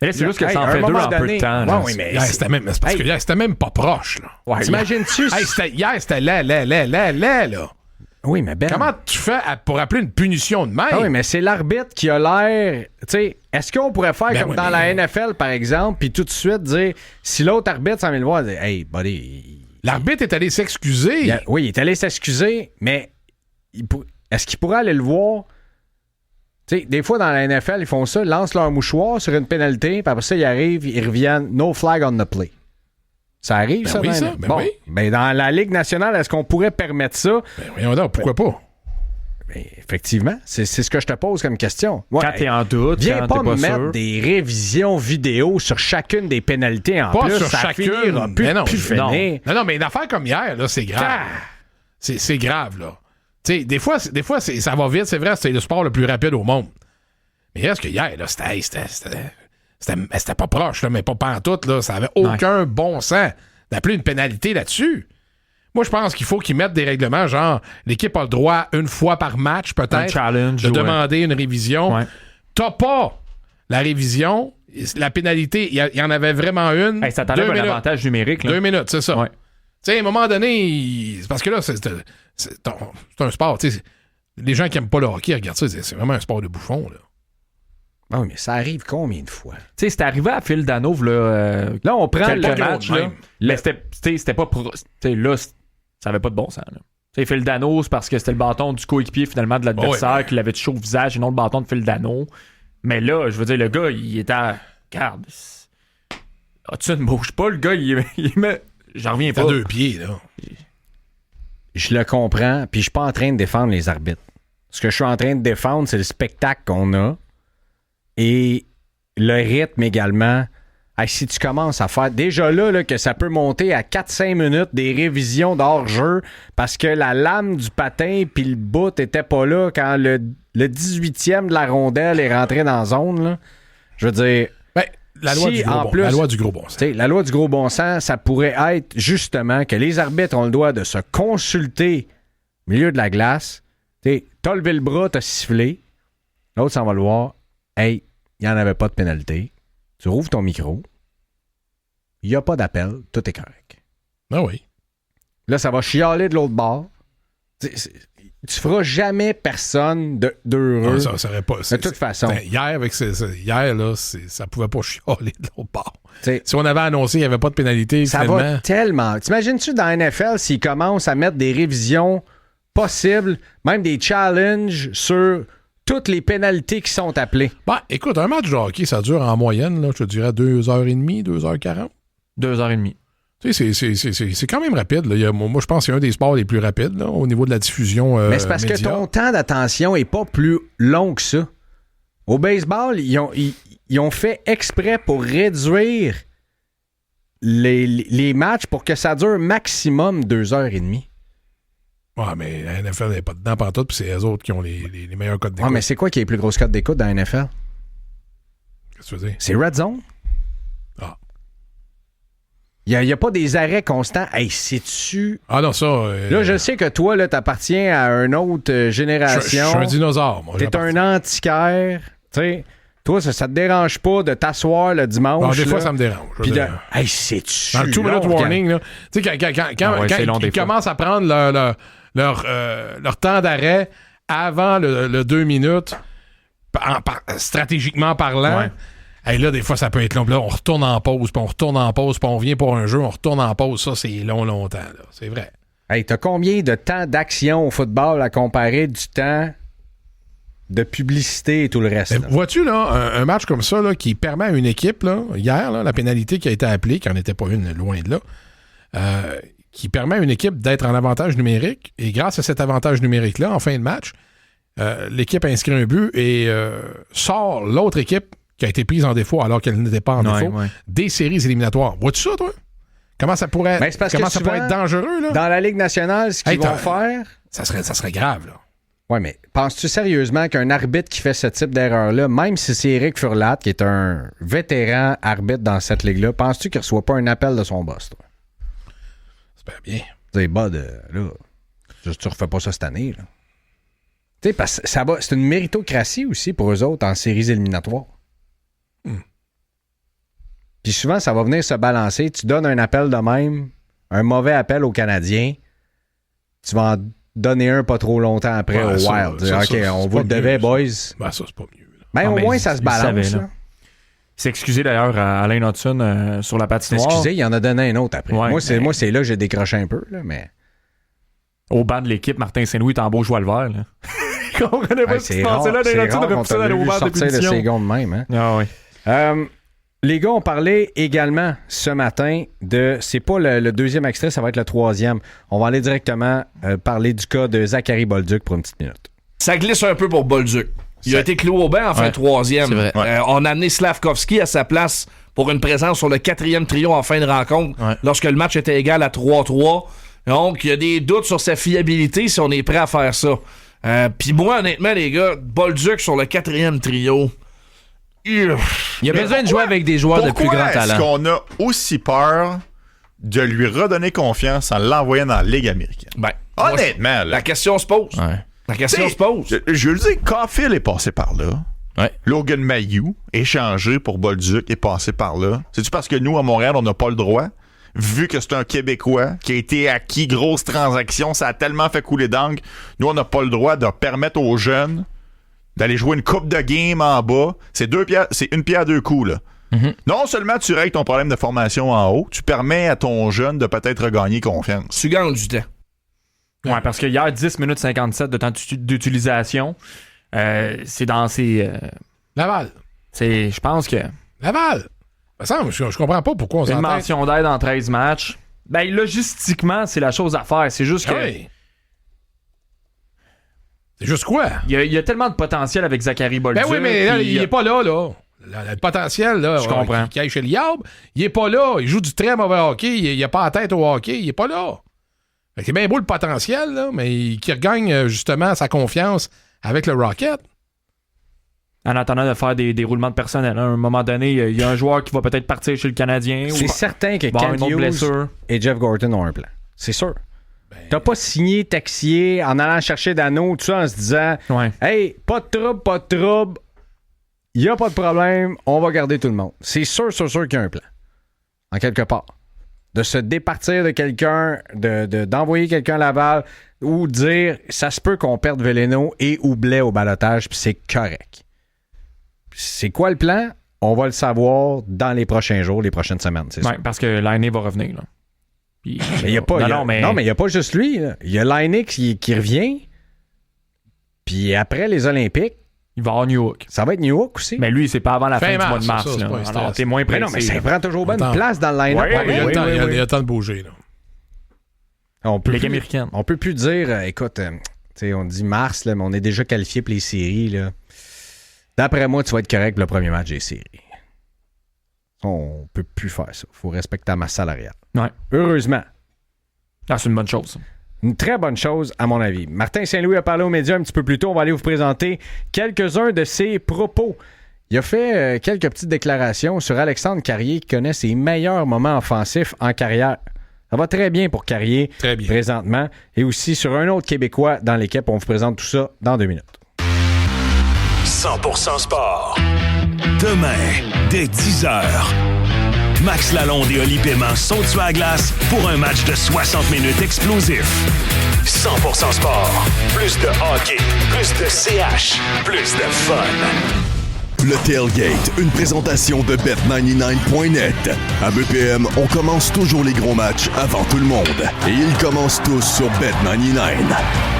Mais là, c'est juste que ça en fait 2 en peu de temps. Là. Oui, mais hier, c'était même, c'est parce que hier, c'était même pas proche. Là. Ouais, t'imagines-tu? Hier, c'était là. Oui, mais Ben... Comment tu fais pour appeler une punition de même? Ah oui, mais c'est l'arbitre qui a l'air... Tu sais, est-ce qu'on pourrait faire comme dans la NFL, par exemple, puis tout de suite dire, si l'autre arbitre s'en vient le voir, dire, hey, buddy... L'arbitre est allé s'excuser. Oui, il est allé s'excuser, mais est-ce qu'il pourrait aller le voir? Tu sais, des fois, dans la NFL, ils font ça, lancent leur mouchoir sur une pénalité, puis après ça, ils arrivent, ils reviennent, no flag on the play. Ça arrive, ben ça? Oui, ça. Ben oui. Ben dans la Ligue nationale, est-ce qu'on pourrait permettre ça? Ben voyons donc, pourquoi pas? Ben, effectivement, c'est ce que je te pose comme question. Ouais, quand t'es en doute, viens quand pas t'es pas me mettre sûr. des révisions vidéo sur chacune des pénalités en pas plus. Sur ça chacune. finira plus, mais non, plus finir. Non, mais une affaire comme hier, là, c'est grave. C'est grave, là. Tu sais, des fois ça va vite, c'est vrai, c'est le sport le plus rapide au monde. Mais reste que hier, là, c'était pas proche, là, mais pas pantoute, là. Ça avait aucun bon sens d'appeler une pénalité là-dessus. Moi, je pense qu'il faut qu'ils mettent des règlements, genre, l'équipe a le droit une fois par match, peut-être, un challenge, de demander une révision. Ouais. T'as pas la révision, la pénalité, il y en avait vraiment une. Hey, ça t'enlève un avantage numérique. Là. 2 minutes, c'est ça. Ouais. Tu sais, à un moment donné, c'est parce que là, c'est un sport. Tu sais, les gens qui aiment pas le hockey, regardent ça, c'est vraiment un sport de bouffon, là. Ah oui, mais ça arrive combien de fois? Tu sais, c'est arrivé à Phil Dano, là on prend quelques matchs, là. Mais c'était pas... là, ça avait pas de bon sens, là. Tu sais, Phil Dano, c'est parce que c'était le bâton du coéquipier, finalement, de l'adversaire, qui l'avait touché au visage, et non le bâton de Phil Dano. Mais là, je veux dire, le gars, il était à... Regarde, tu ne bouges pas, le gars, il met... J'en reviens pas. À 2 pieds, là. Je le comprends, puis je suis pas en train de défendre les arbitres. Ce que je suis en train de défendre, c'est le spectacle qu'on a et le rythme également. Hey, si tu commences à faire... Déjà là que ça peut monter à 4-5 minutes des révisions d'hors-jeu parce que la lame du patin puis le bout était pas là quand le 18e de la rondelle est rentré dans la zone. Là. Je veux dire... La loi, la loi du gros bon sens. La loi du gros bon sens, ça pourrait être justement que les arbitres ont le droit de se consulter au milieu de la glace. T'as levé le bras, t'as sifflé. L'autre s'en va le voir. Hey, il n'y en avait pas de pénalité. Tu rouvres ton micro. Il n'y a pas d'appel. Tout est correct. Ah oui. Là, ça va chialer de l'autre bord. Tu feras jamais personne d'heureux. Non, ça serait pas. De toute façon. Hier, là, ça pouvait pas chialer de l'autre bord. Si on avait annoncé qu'il n'y avait pas de pénalité, ça va tellement. T'imagines-tu dans la NFL s'ils commencent à mettre des révisions possibles, même des challenges sur toutes les pénalités qui sont appelées? Bah, écoute, un match de hockey, ça dure en moyenne, là, je te dirais 2h30, 2h40. 2h30. Tu sais, c'est quand même rapide. Là. Moi, je pense que c'est un des sports les plus rapides là, au niveau de la diffusion mais c'est parce média. que ton temps d'attention est pas plus long que ça. Au baseball, ils ont fait exprès pour réduire les matchs pour que ça dure maximum 2h30. Ouais, mais la NFL n'est pas dedans pantoute, puis c'est eux autres qui ont les meilleurs codes d'écoute. Ouais, mais c'est quoi qui est les plus grosses codes d'écoute dans la NFL? Qu'est-ce que tu veux dire? C'est Red Zone. Ah. Il n'y a pas des arrêts constants. Hey, sais-tu... Ah non, ça... Là, je sais que toi, là, t'appartiens à une autre génération. Je suis un dinosaure, moi. T'es un antiquaire. Tu sais, toi, ça te dérange pas de t'asseoir le dimanche. Non, des fois, là, ça me dérange. Puis hey, sais-tu... Dans le 2-minute warning, là, tu sais, quand ils commencent à prendre leur temps d'arrêt avant le 2 minutes, stratégiquement parlant... Ouais. Hey, là, des fois, ça peut être long. Là, on retourne en pause, puis on revient pour un jeu, on retourne en pause. Ça, c'est longtemps, là. C'est vrai. Hey, t'as combien de temps d'action au football à comparer du temps de publicité et tout le reste? Vois-tu, là, un match comme ça, là, qui permet à une équipe, là, hier, là, la pénalité qui a été appelée, qui n'en était pas une, loin de là, qui permet à une équipe d'être en avantage numérique, et grâce à cet avantage numérique-là, en fin de match, l'équipe inscrit un but et sort l'autre équipe qui a été prise en défaut alors qu'elle n'était pas en défaut, des séries éliminatoires. Vois-tu ça, toi? Comment ça pourrait, pourrait être dangereux, là? Dans la Ligue nationale, ce qu'ils vont faire... Ça serait grave, là. Oui, mais penses-tu sérieusement qu'un arbitre qui fait ce type d'erreur-là, même si c'est Éric Furlatt, qui est un vétéran arbitre dans cette ligue-là, penses-tu qu'il ne reçoit pas un appel de son boss, toi? J'espère bien. Tu sais, Bud, là, tu refais pas ça cette année, là. Tu sais, parce que c'est une méritocratie aussi pour eux autres en séries éliminatoires. Puis souvent, ça va venir se balancer. Tu donnes un appel de même, un mauvais appel aux Canadiens, tu vas en donner un pas trop longtemps après au Wild. On vous le devait, boys. Ben ça, c'est pas mieux. Ben, au moins, ça se balance. Savait, là. Il s'est excusé d'ailleurs à Alain Hudson sur la patinoire. Excusez, il en a donné un autre après. Ouais, moi, c'est là que j'ai décroché un peu, là, mais... Au banc de l'équipe, Martin Saint-Louis est en beau joie le vert, là. Je comprenais pas ce qui se passait là. Alain Hudson aurait pu ça aller au banc de punition. C'est de même, hein? Ah oui. Les gars ont parlé également ce matin de... C'est pas le deuxième extrait, ça va être le troisième. On va aller directement parler du cas de Zachary Bolduc pour une petite minute. Ça glisse un peu pour Bolduc. Il a été cloué au banc en fin de troisième. On a amené Slavkovski à sa place pour une présence sur le 4e trio en fin de rencontre lorsque le match était égal à 3-3. Donc, il y a des doutes sur sa fiabilité si on est prêt à faire ça. Puis moi, honnêtement, les gars, Bolduc sur le 4e trio... Il a besoin de jouer avec des joueurs de plus grand talent. Est-ce qu'on a aussi peur de lui redonner confiance en l'envoyant dans la Ligue américaine? Ben, honnêtement, la question se pose. La question se pose. Je le dis, Caulfield est passé par là. Logan Mailloux, échangé pour Bolduc, est passé par là. C'est-tu parce que nous, à Montréal, on n'a pas le droit? Vu que c'est un Québécois qui a été acquis, grosse transaction, ça a tellement fait couler d'encre. Nous, on n'a pas le droit de permettre aux jeunes d'aller jouer une coupe de game en bas. C'est une pierre deux coups, là. Mm-hmm. Non seulement tu règles ton problème de formation en haut, tu permets à ton jeune de peut-être regagner confiance. Tu gagnes du temps. Ouais, parce que hier, 10 minutes 57 de temps d'utilisation, c'est dans ces... Laval. Je pense que... Laval! Je comprends pas pourquoi on s'entête. Une mention d'aide en 13 matchs. Ben, logistiquement, c'est la chose à faire. C'est juste que... Oui. C'est juste quoi? Il y a tellement de potentiel avec Zachary Bolduc. Ben oui, mais là, il est pas là. Le potentiel, là, je comprends. Qui aille chez le Yab, il est pas là. Il joue du très mauvais hockey. Il a pas la tête au hockey. Il est pas là. C'est bien beau le potentiel, là, mais qui regagne justement sa confiance avec le Rocket. En attendant de faire des roulements de personnel. À un moment donné, il y a un joueur qui va peut-être partir chez le Canadien. C'est certain que Kent Hughes et Jeff Gorton ont un plan. C'est sûr. T'as pas signé Texier en allant chercher Dano, tout ça en se disant hey, pas de trouble, il y a pas de problème, on va garder tout le monde. C'est sûr qu'il y a un plan. En quelque part. De se départir de quelqu'un, d'envoyer quelqu'un à Laval ou dire ça se peut qu'on perde Veleno et ou Blais au balotage, puis c'est correct. C'est quoi le plan? On va le savoir dans les prochains jours, les prochaines semaines, c'est sûr. Parce que l'année va revenir, là. Mais il n'y a pas, non, mais il n'y a pas juste lui. Il y a Laine qui revient. Puis après les Olympiques, il va avoir New Hook. Ça va être New Hook aussi. Mais lui, c'est pas avant la fin du mois de mars. Ça, là. Alors, t'es moins pressé. Mais non, mais ça prend toujours bonne place dans le line-up. Il y a le temps de bouger. Là. Ligue américaine. On peut plus dire, écoute, on dit mars, là, mais on est déjà qualifié pour les séries. Là. D'après moi, tu vas être correct pour le premier match des séries. On peut plus faire ça. Il faut respecter la masse salariale. Ouais. Heureusement. Ah, c'est une bonne chose. Une très bonne chose, à mon avis. Martin Saint-Louis a parlé aux médias un petit peu plus tôt. On va aller vous présenter quelques-uns de ses propos. Il a fait quelques petites déclarations sur Alexandre Carrier qui connaît ses meilleurs moments offensifs en carrière. Ça va très bien pour Carrier présentement. Et aussi sur un autre Québécois dans l'équipe. On vous présente tout ça dans 2 minutes. 100% sport. Demain, dès 10h. Max Lalonde et Oli Paiement sont sur la glace pour un match de 60 minutes explosif. 100% sport. Plus de hockey, plus de CH, plus de fun. Le Tailgate, une présentation de Bet99.net. À BPM, on commence toujours les gros matchs avant tout le monde. Et ils commencent tous sur Bet99.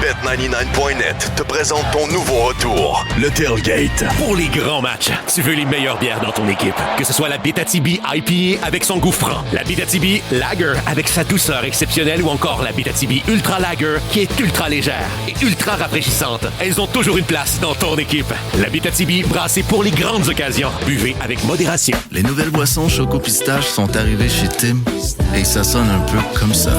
Bet99.net te présente ton nouveau retour, le Tailgate. Pour les grands matchs, tu veux les meilleures bières dans ton équipe. Que ce soit la Abitibi IPA avec son goût franc, la Abitibi Lager avec sa douceur exceptionnelle ou encore la Abitibi Ultra Lager qui est ultra légère et ultra rafraîchissante. Elles ont toujours une place dans ton équipe. La Abitibi brassée pour les grandes occasions. Buvez avec modération. Les nouvelles boissons Choco Pistache sont arrivées chez Tim et ça sonne un peu comme ça.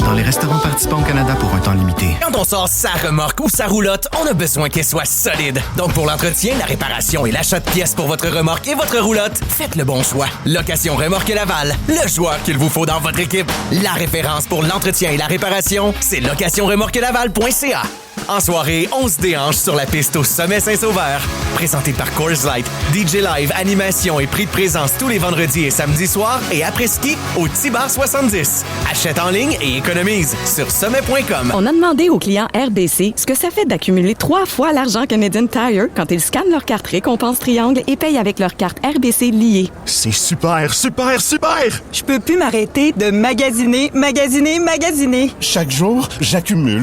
Dans les restaurants participants au Canada pour un temps limité. Quand on sort sa remorque ou sa roulotte, on a besoin qu'elle soit solide. Donc pour l'entretien, la réparation et l'achat de pièces pour votre remorque et votre roulotte, faites le bon choix. Location Remorque Laval, le joueur qu'il vous faut dans votre équipe. La référence pour l'entretien et la réparation, c'est locationremorquelaval.ca. En soirée, on se déhanche sur la piste au Sommet Saint-Sauveur. Présenté par Coors Light, DJ Live, animation et prix de présence tous les vendredis et samedis soirs et après-ski au Tibar 70. Achète en ligne et économise sur sommet.com. On a demandé aux clients RBC ce que ça fait d'accumuler 3 fois l'argent Canadian Tire quand ils scannent leur carte Récompense Triangle et payent avec leur carte RBC liée. C'est super, super, super! Je peux plus m'arrêter de magasiner. Chaque jour, j'accumule.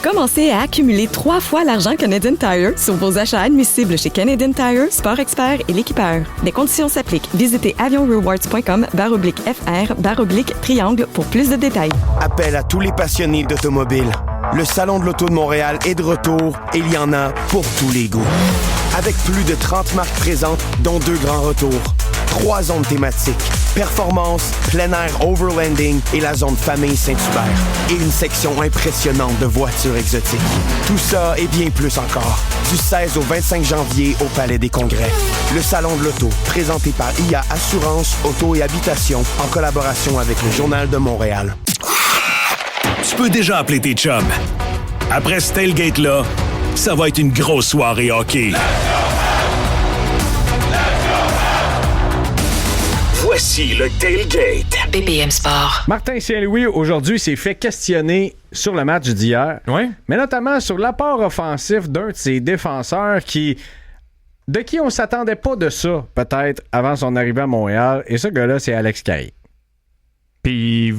Commencez à accumuler 3 fois l'argent Canadian Tire sur vos achats admissibles chez Canadian Tire, Sport Expert et l'Équipeur. Les conditions s'appliquent. Visitez avionrewards.com/FR/triangle pour plus de détails. Appel à tous les passionnés d'automobile. Le Salon de l'Auto de Montréal est de retour et il y en a pour tous les goûts. Avec plus de 30 marques présentes, dont 2 grands retours. 3 zones thématiques, performance, plein air overlanding et la zone famille Saint-Hubert. Et une section impressionnante de voitures exotiques. Tout ça et bien plus encore. Du 16 au 25 janvier au Palais des Congrès. Le Salon de l'Auto, présenté par IA Assurance, Auto et Habitation, en collaboration avec le Journal de Montréal. Tu peux déjà appeler tes chums. Après ce tailgate-là, ça va être une grosse soirée hockey. Voici le Tailgate. BPM Sport. Martin Saint-Louis, aujourd'hui, s'est fait questionner sur le match d'hier. Oui. Mais notamment sur l'apport offensif d'un de ses défenseurs de qui on s'attendait pas de ça, peut-être, avant son arrivée à Montréal. Et ce gars-là, c'est Alex Carrier. Puis,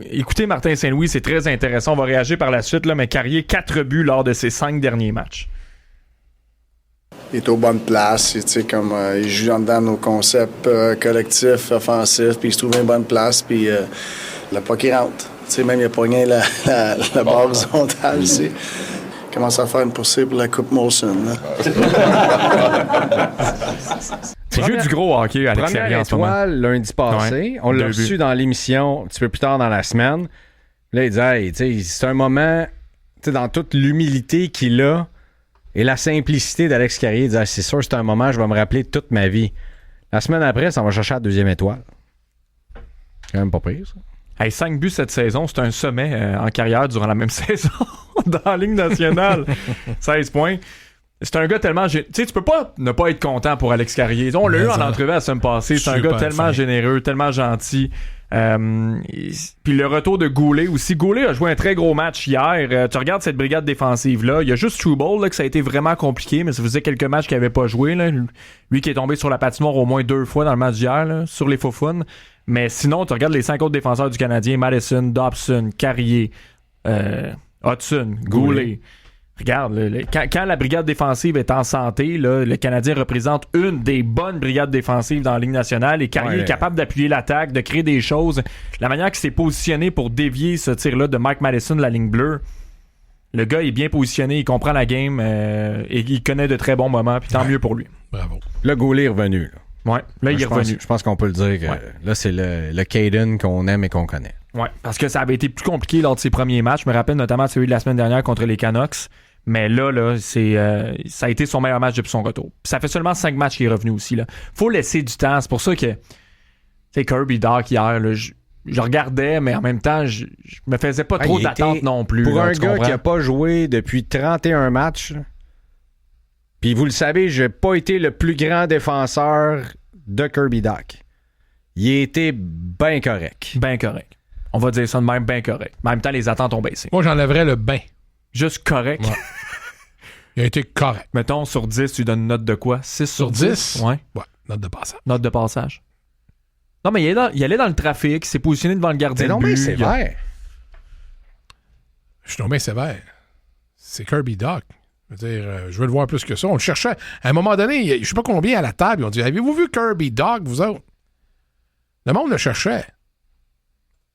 écoutez, Martin Saint-Louis, c'est très intéressant. On va réagir par la suite, là, mais Carrier, 4 buts lors de ses 5 derniers matchs. Il est aux bonnes places, il joue en dedans nos concepts collectifs, offensifs, puis il se trouve une bonne place, puis le puck il rentre. Même il a pogné la barre horizontale ici. Il commence à faire une poussée pour la Coupe Molson. Il joue du gros hockey à l'extérieur en ce moment. Première étoile lundi passé. Ouais, on l'a reçu dans l'émission un petit peu plus tard dans la semaine. Là, il dit, hey, c'est un moment, dans toute l'humilité qu'il a, et la simplicité d'Alex Carrier, il dit c'est sûr, c'est un moment, je vais me rappeler toute ma vie. La semaine après, ça va chercher la 2e étoile. C'est quand même pas pire, ça. Hey, 5 buts cette saison, c'est un sommet en carrière durant la même saison dans la Ligue nationale. 16 points. C'est un gars tellement... Tu sais, tu peux pas ne pas être content pour Alex Carrier. On l'a eu en entrevue la semaine passée. C'est un gars tellement généreux, tellement gentil. Puis le retour de Goulet aussi. Goulet a joué un très gros match hier. Tu regardes cette brigade défensive-là. Il y a juste Trouble là, que ça a été vraiment compliqué, mais ça faisait quelques matchs qu'il n'avait pas joué. Là. Lui qui est tombé sur la patinoire au moins 2 fois dans le match d'hier, là, sur les faufounes. Mais sinon, tu regardes les 5 autres défenseurs du Canadien, Madison, Dobson, Carrier, Hudson, Goulet. Regarde, quand la brigade défensive est en santé, là, le Canadien représente une des bonnes brigades défensives dans la Ligue nationale et Carrier est capable d'appuyer l'attaque, de créer des choses. La manière qu'il s'est positionné pour dévier ce tir-là de Mike Madison de la ligne bleue, Le gars est bien positionné, il comprend la game et il connaît de très bons moments, puis tant mieux pour lui. Bravo. Le Goulet est revenu. Ouais, là, il est revenu. Je pense qu'on peut le dire que là, c'est le Caden qu'on aime et qu'on connaît. Ouais, parce que ça avait été plus compliqué lors de ses premiers matchs. Je me rappelle notamment celui de la semaine dernière contre les Canucks. Mais là ça a été son meilleur match depuis son retour. Puis ça fait seulement 5 matchs qu'il est revenu aussi. Là. Faut laisser du temps. C'est pour ça que Kirby Dach hier, là, je regardais, mais en même temps, je me faisais pas trop d'attente non plus. Pour là, un gars qui a pas joué depuis 31 matchs, puis vous le savez, j'ai pas été le plus grand défenseur de Kirby Dach. Il a été bien correct. Bien correct. On va dire ça de même, bien correct. Mais en même temps, les attentes ont baissé. Moi, j'enlèverais le bain. Juste correct. Ouais. Il a été correct. Mettons, sur 10, tu donnes une note de quoi? 6 sur 10? Ouais, note de passage. Note de passage. Non, mais il allait dans le trafic, il s'est positionné devant le gardien de but. C'est sévère. Je suis tombé sévère. C'est Kirby Dach. Je veux dire, je veux le voir plus que ça. On le cherchait. À un moment donné, je sais pas combien à la table, ils ont dit « Avez-vous vu Kirby Dach, vous autres? » Le monde le cherchait.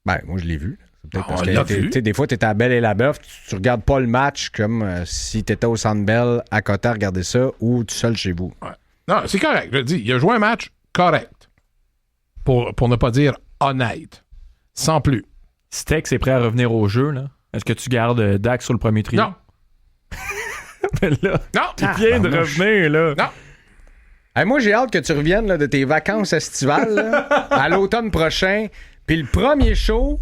Ben, moi, je l'ai vu. C'est peut-être parce que des fois, tu étais à Belle et la Bœuf, tu regardes pas le match comme si tu étais au Centre Bell à côté à regarder ça ou tout seul chez vous. Ouais. Non, c'est correct. Je le dis, il a joué un match correct. Pour ne pas dire honnête. Sans plus. Stex est prêt à revenir au jeu, là. Est-ce que tu gardes Dach sur le premier trio? Non. Mais là, non. Tu viens de revenir, là. Non. Hey, moi, j'ai hâte que tu reviennes là, de tes vacances estivales là, à l'automne prochain. Puis le premier show,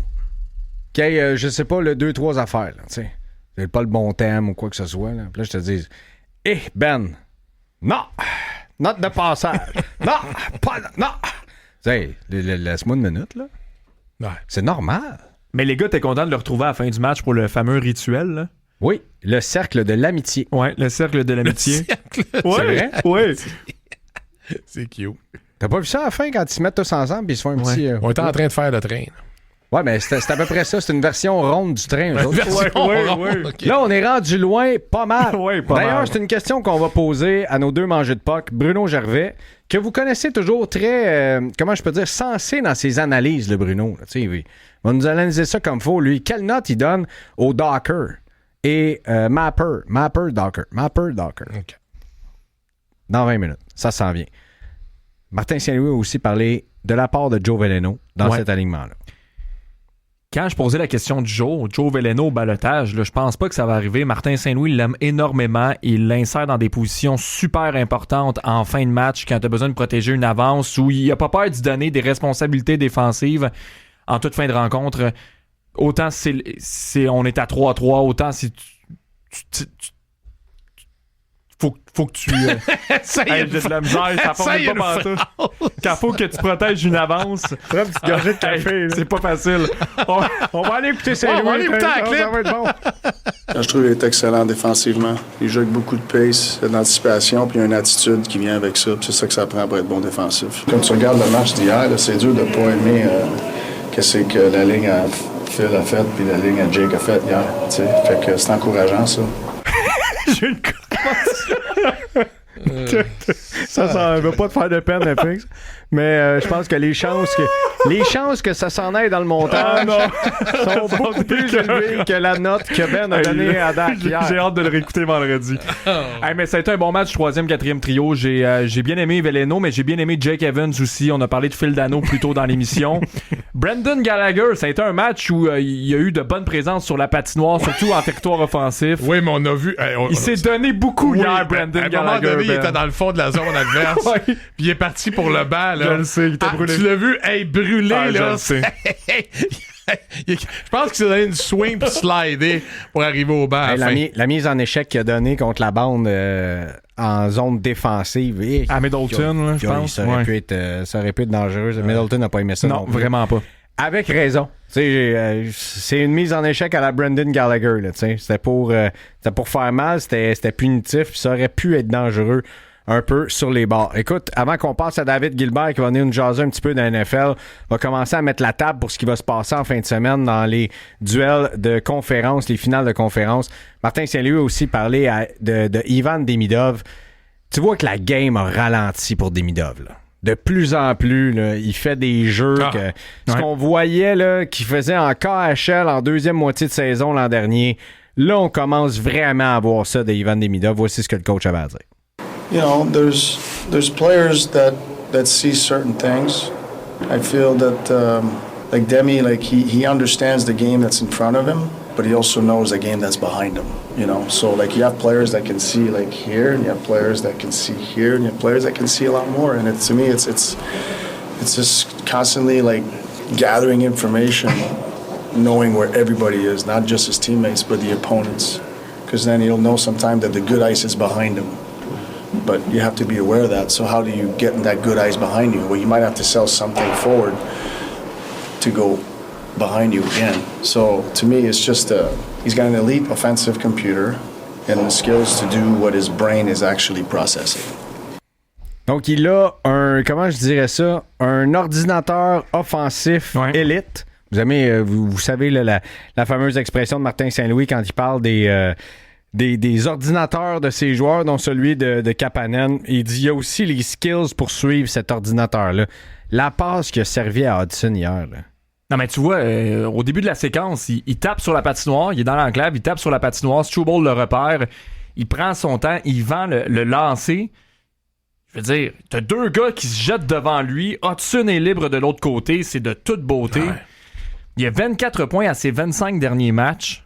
qu'il y ait, je sais pas, le 2-3 affaires. Tu sais, c'est pas le bon thème ou quoi que ce soit. Là. Puis là, je te dis, Ben, non, note de passage. Non, pas, non. Tu sais, laisse-moi une minute, là. Ouais. C'est normal. Mais les gars, t'es content de le retrouver à la fin du match pour le fameux rituel, là? Oui, le cercle de l'amitié. Ouais, le cercle de l'amitié. C'est vrai? Oui. C'est cute. T'as pas vu ça à la fin quand ils se mettent tous ensemble et ils se font un petit... On était en train de faire le train. Ouais, mais c'est à peu près ça. C'est une version ronde du train. ronde. Okay. Là, on est rendu loin, pas mal. D'ailleurs, c'est une question qu'on va poser à nos deux mangeux de POC, Bruno Gervais, que vous connaissez toujours très, comment je peux dire, sensé dans ses analyses, le Bruno. Là, il va nous analyser ça comme faut. Lui, quelle note il donne au Docker et Mapper Docker. Okay. Dans 20 minutes. Ça s'en vient. Martin Saint-Louis a aussi parlé de la part de Joe Veleno dans cet alignement-là. Quand je posais la question du jour, Joe Veleno au balotage, là, je pense pas que ça va arriver. Martin Saint-Louis l'aime énormément. Il l'insère dans des positions super importantes en fin de match quand tu as besoin de protéger une avance où il a pas peur d'y donner des responsabilités défensives en toute fin de rencontre. Autant si on est à 3-3, autant si faut que tu... ça y est, j'ai de la misère, ça forme pas partout. Quand faut que tu protèges une avance... Prends une petite gorgée de café. C'est pas facile. On va aller écouter Saint-Louis. On va aller écouter la clip. Ça va être bon. Je trouve qu'il est excellent défensivement. Il joue avec beaucoup de pace, d'anticipation, puis il y a une attitude qui vient avec ça. C'est ça que ça prend pour être bon défensif. Quand tu regardes le match d'hier, là, c'est dur de ne pas aimer qu'est-ce que la ligne à Phil a fait puis la ligne à Jake a fait hier. T'sais. Fait que c'est encourageant, ça. J'ai une ça veut pas te faire de peine, FX. Mais je pense que les chances que ça s'en aille dans le montage sont beaucoup plus élevées que la note que Ben a donnée à Dak hier. J'ai hâte de le réécouter vendredi. Mais ça a été un bon match, 3e, 4e trio. J'ai bien aimé Veleno, mais j'ai bien aimé Jake Evans aussi. On a parlé de Phil Dano plus tôt dans l'émission. Brendan Gallagher, ça a été un match où il y a eu de bonnes présences sur la patinoire, surtout en territoire offensif. Oui, mais on a vu... il s'est donné beaucoup hier, Brendan Gallagher. À un moment donné, il était dans le fond de la zone adverse. Puis il est parti pour le banc. Là. Je le sais, il était brûlé. Tu l'as vu, brûlé, là. Je le sais. Je pense qu'il s'est donné une swing pour slider pour arriver au banc. La mise en échec qu'il a donnée contre la bande en zone défensive. À Middleton, je pense. Ça aurait pu être dangereux. Middleton n'a pas aimé ça. Non, vraiment pas. Avec raison. C'est une mise en échec à la Brendan Gallagher. Là, c'était pour faire mal, c'était punitif, puis ça aurait pu être dangereux un peu sur les bords. Écoute, avant qu'on passe à David Gilbert qui va venir nous jaser un petit peu de la NFL, va commencer à mettre la table pour ce qui va se passer en fin de semaine dans les duels de conférence, les finales de conférence. Martin Saint-Louis a aussi parlé de Ivan Demidov. Tu vois que la game a ralenti pour Demidov. Là. de plus en plus, là, il fait des jeux ce qu'on voyait là, qu'il faisait en KHL en deuxième moitié de saison l'an dernier. Là, on commence vraiment à voir ça de Ivan Demidov. Voici ce que le coach avait à dire. You know, there's players that see certain things. I feel that like Demi, like he understands the game that's in front of him, but he also knows the game that's behind him. You know, so like you have players that can see like here, and you have players that can see here, and you have players that can see a lot more. And to me, it's just constantly like gathering information, knowing where everybody is, not just his teammates, but the opponents. Because then he'll know sometime that the good ice is behind him. But you have to be aware of that. So how do you get in that good ice behind you? Well, you might have to sell something forward to go behind you again. So to me, it's just he's got an elite offensive computer and the skills to do what his brain is actually processing. Donc, il a comment je dirais ça, un ordinateur offensif élite. Vous savez là, la fameuse expression de Martin Saint-Louis quand il parle des ordinateurs de ses joueurs, dont celui de Kapanen. Il dit il y a aussi les skills pour suivre cet ordinateur-là. La passe qui a servi à Hudson hier, là. Non, mais tu vois, au début de la séquence, il tape sur la patinoire, il est dans l'enclave, il tape sur la patinoire, Struble le repère, il prend son temps, il vend le lancer. Je veux dire, t'as deux gars qui se jettent devant lui, Hudson est libre de l'autre côté, c'est de toute beauté. Ouais. Il y a 24 points à ses 25 derniers matchs.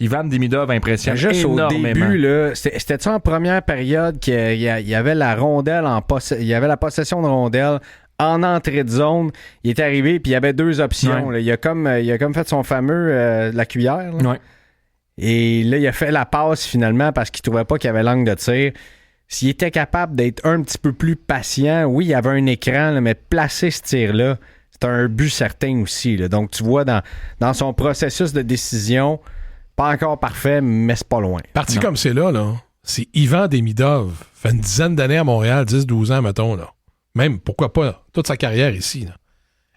Ivan Demidov impressionne juste énormément. Au début, là, c'était-tu en première période qu'il y avait la rondelle il y avait la possession de rondelle en entrée de zone, il est arrivé puis il y avait deux options. Là. Il a comme fait son fameux la cuillère. Là. Ouais. Et là, il a fait la passe finalement parce qu'il trouvait pas qu'il y avait l'angle de tir. S'il était capable d'être un petit peu plus patient, oui, il y avait un écran, là, mais placer ce tir-là, c'est un but certain aussi. Là. Donc, tu vois, dans son processus de décision, pas encore parfait, mais c'est pas loin. Parti comme c'est là, c'est Ivan Demidov. Fait une dizaine d'années à Montréal, 10-12 ans, mettons, là. Même, pourquoi pas, toute sa carrière ici. Là.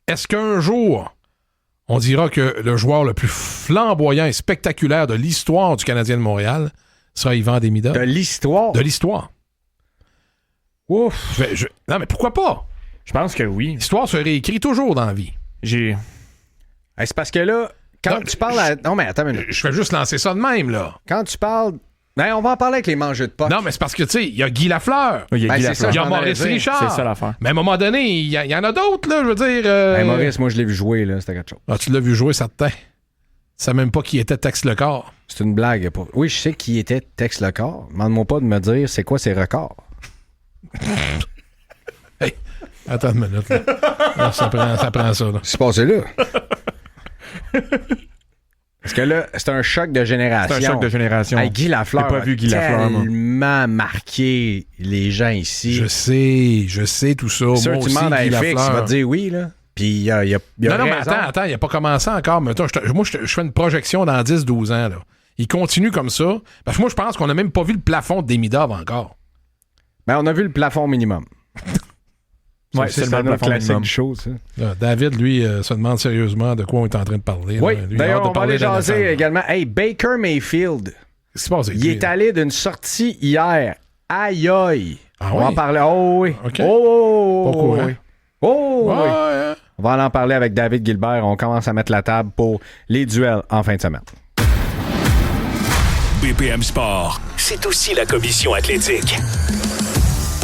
Est-ce qu'un jour, on dira que le joueur le plus flamboyant et spectaculaire de l'histoire du Canadien de Montréal sera Ivan Demidov? De l'histoire? De l'histoire. Ouf! Non, mais pourquoi pas? Je pense que oui. L'histoire se réécrit toujours dans la vie. C'est parce que là, quand tu parles Non, mais attends une minute. Je fais juste lancer ça de même, là. Quand tu parles... Ben, on va en parler avec les mangeux de potes. Non, mais c'est parce que, tu sais, il y a Guy Lafleur. Il y a Maurice Richard. C'est ça l'affaire. Mais à un moment donné, il y en a d'autres, là, je veux dire. Maurice, moi, je l'ai vu jouer, là, c'était quelque chose. Ah, tu l'as vu jouer, ça te tait. Tu sais même pas qui était Tex Lecor. C'est une blague. Oui, je sais qui était Tex Lecor. Demande-moi pas de me dire c'est quoi ses records. Hey, attends une minute, là. Alors, ça prend ça, là. Qu'est-ce qui se passait là? Parce que là, c'est un choc de génération. C'est un choc de génération. Hey, Guy Lafleur pas vu Guy Lafleur, tellement marqué les gens ici. Je sais tout ça. Sûr, tu demandes à FX, il va te dire oui, là. Puis il y a non, mais attends, il n'a pas commencé encore. Mais moi, je fais une projection dans 10-12 ans, là. Il continue comme ça. Parce que moi, je pense qu'on n'a même pas vu le plafond de Demidov encore. Ben, on a vu le plafond minimum. Ouais, c'est le plafond classique show, ça. Là, David, lui, se demande sérieusement de quoi on est en train de parler. Oui, lui, d'ailleurs, on va aller jaser également. Hey, Baker Mayfield. Qu'est-ce qui se passe avec lui? Il est allé d'une sortie hier. Aïe, aïe. Ah, on va en parler. Oh oui. Okay. Oh oui. Oh oui. Ouais. On va en parler avec David Gilbert. On commence à mettre la table pour les duels en fin de semaine. BPM Sport, c'est aussi la commission athlétique.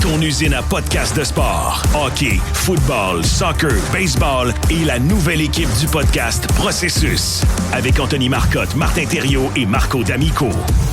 Ton usine à podcast de sport. Hockey, football, soccer, baseball et la nouvelle équipe du podcast Processus. Avec Anthony Marcotte, Martin Thériault et Marco D'Amico.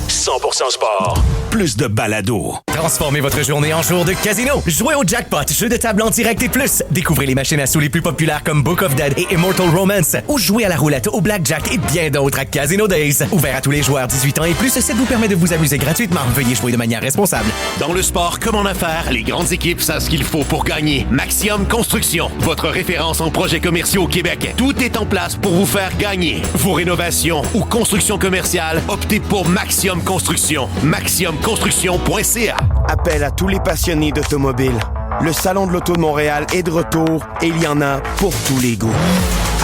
100% sport, plus de balado. Transformez votre journée en jour de casino. Jouez au jackpot, jeu de table en direct et plus. Découvrez les machines à sous les plus populaires comme Book of Dead et Immortal Romance. Ou jouez à la roulette, au blackjack et bien d'autres à Casino Days. Ouvert à tous les joueurs 18 ans et plus, ça vous permet de vous amuser gratuitement. Veuillez jouer de manière responsable. Dans le sport comme en affaires, les grandes équipes savent ce qu'il faut pour gagner. Maximum Construction, votre référence en projets commerciaux au Québec. Tout est en place pour vous faire gagner. Vos rénovations ou construction commerciale, optez pour Maximum Construction. MaximumConstruction.ca. Appel à tous les passionnés d'automobile. Le Salon de l'Auto de Montréal est de retour et il y en a pour tous les goûts.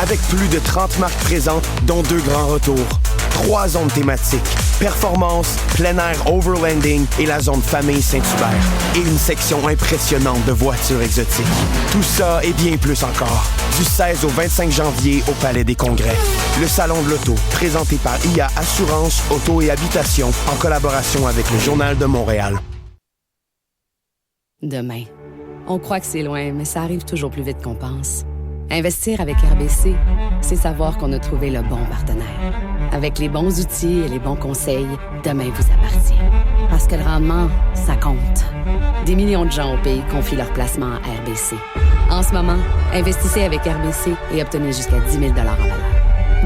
Avec plus de 30 marques présentes, dont 2 grands retours. 3 zones thématiques, performance, plein air overlanding et la zone famille Saint-Hubert. Et une section impressionnante de voitures exotiques. Tout ça et bien plus encore. Du 16 au 25 janvier au Palais des Congrès. Le Salon de l'Auto, présenté par IA Assurance, Auto et Habitation, en collaboration avec le Journal de Montréal. Demain. On croit que c'est loin, mais ça arrive toujours plus vite qu'on pense. Investir avec RBC, c'est savoir qu'on a trouvé le bon partenaire. Avec les bons outils et les bons conseils, demain vous appartient. Parce que le rendement, ça compte. Des millions de gens au pays confient leur placement à RBC. En ce moment, investissez avec RBC et obtenez jusqu'à 10 000 $ en valeur.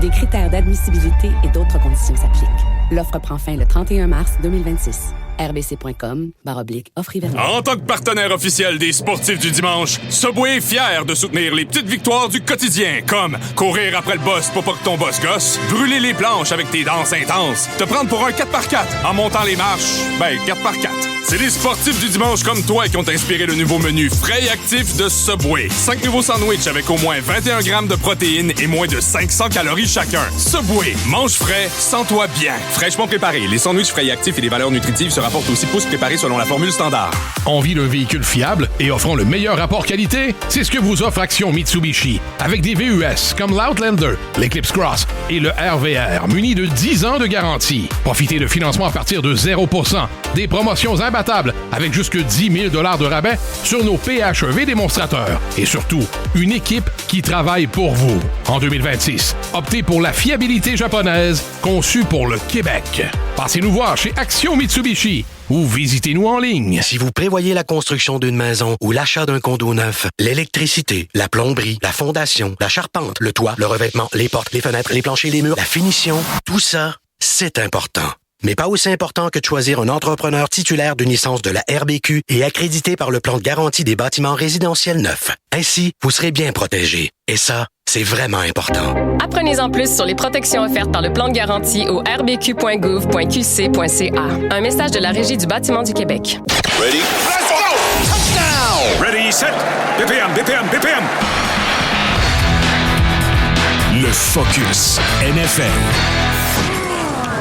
Des critères d'admissibilité et d'autres conditions s'appliquent. L'offre prend fin le 31 mars 2026. rbc.com/offre hivernale. En tant que partenaire officiel des sportifs du dimanche, Subway est fier de soutenir les petites victoires du quotidien, comme courir après le boss pour pas que ton boss gosse, brûler les planches avec tes danses intenses, te prendre pour un 4x4 en montant les marches, 4x4. C'est les sportifs du dimanche comme toi qui ont inspiré le nouveau menu frais et actif de Subway. 5 nouveaux sandwichs avec au moins 21 grammes de protéines et moins de 500 calories chacun. Subway, mange frais, sens-toi bien. Fraîchement préparé, les sandwichs frais et actifs et les valeurs nutritives se rapportent aussi pouces préparés selon la formule standard. Envie d'un véhicule fiable et offrant le meilleur rapport qualité? C'est ce que vous offre Action Mitsubishi. Avec des VUS comme l'Outlander, l'Eclipse Cross et le RVR, munis de 10 ans de garantie. Profitez de financement à partir de 0%, des promotions imbattables avec jusque 10 000 $ de rabais sur nos PHEV démonstrateurs. Et surtout, une équipe qui travaille pour vous. En 2026, optez pour la fiabilité japonaise conçue pour le Québec. Passez-nous voir chez Action Mitsubishi ou visitez-nous en ligne. Si vous prévoyez la construction d'une maison ou l'achat d'un condo neuf, l'électricité, la plomberie, la fondation, la charpente, le toit, le revêtement, les portes, les fenêtres, les planchers, les murs, la finition, tout ça, c'est important. Mais pas aussi important que de choisir un entrepreneur titulaire d'une licence de la RBQ et accrédité par le plan de garantie des bâtiments résidentiels neufs. Ainsi, vous serez bien protégé. Et ça, c'est vraiment important. Apprenez-en plus sur les protections offertes par le plan de garantie au rbq.gouv.qc.ca. Un message de la Régie du bâtiment du Québec. Ready? Let's go! Touchdown! Ready, set, BPM. Le Focus NFL.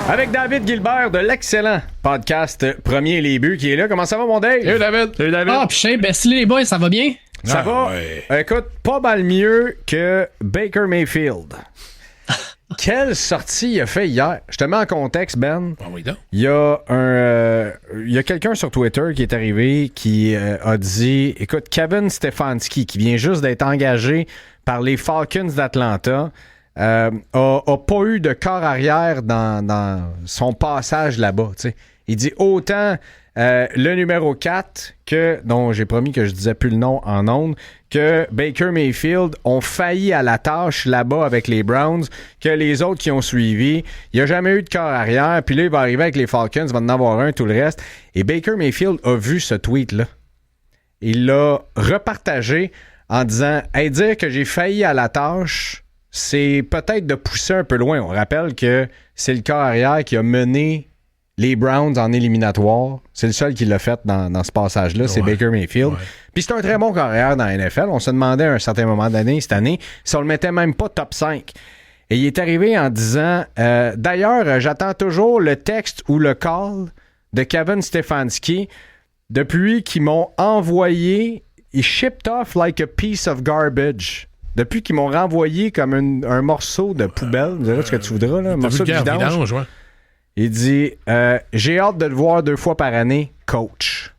Avec David Gilbert de l'excellent podcast Premier les buts qui est là. Comment ça va, mon Dave? Salut, David. Ah, piché, salut les boys, ça va bien? Ça va? Ouais. Écoute, pas mal mieux que Baker Mayfield. Quelle sortie il a fait hier? Je te mets en contexte, Ben. Ah oui, donc. Il y a quelqu'un sur Twitter qui est arrivé qui a dit, écoute, Kevin Stefanski, qui vient juste d'être engagé par les Falcons d'Atlanta, a pas eu de corps arrière dans son passage là-bas. T'sais. Il dit autant le numéro 4 dont j'ai promis que je disais plus le nom en ondes, que Baker Mayfield ont failli à la tâche là-bas avec les Browns, que les autres qui ont suivi. Il n'y a jamais eu de corps arrière. Puis là, il va arriver avec les Falcons, il va en avoir un, tout le reste. Et Baker Mayfield a vu ce tweet-là. Il l'a repartagé en disant « Hey, dire que j'ai failli à la tâche, c'est peut-être de pousser un peu loin. » On rappelle que c'est le corps arrière qui a mené les Browns en éliminatoire. C'est le seul qui l'a fait dans ce passage-là, c'est Baker Mayfield. Ouais. Puis c'est un très bon corps arrière dans la NFL. On se demandait à un certain moment d'année, cette année, si on le mettait même pas top 5. Et il est arrivé en disant d'ailleurs, j'attends toujours le texte ou le call de Kevin Stefanski depuis qu'ils m'ont envoyé, il shipped off like a piece of garbage. Depuis qu'ils m'ont renvoyé comme un morceau de poubelle, vous verrez ce que tu voudras, là, un morceau de vidange. Ouais. Il dit j'ai hâte de le voir 2 fois par année, coach.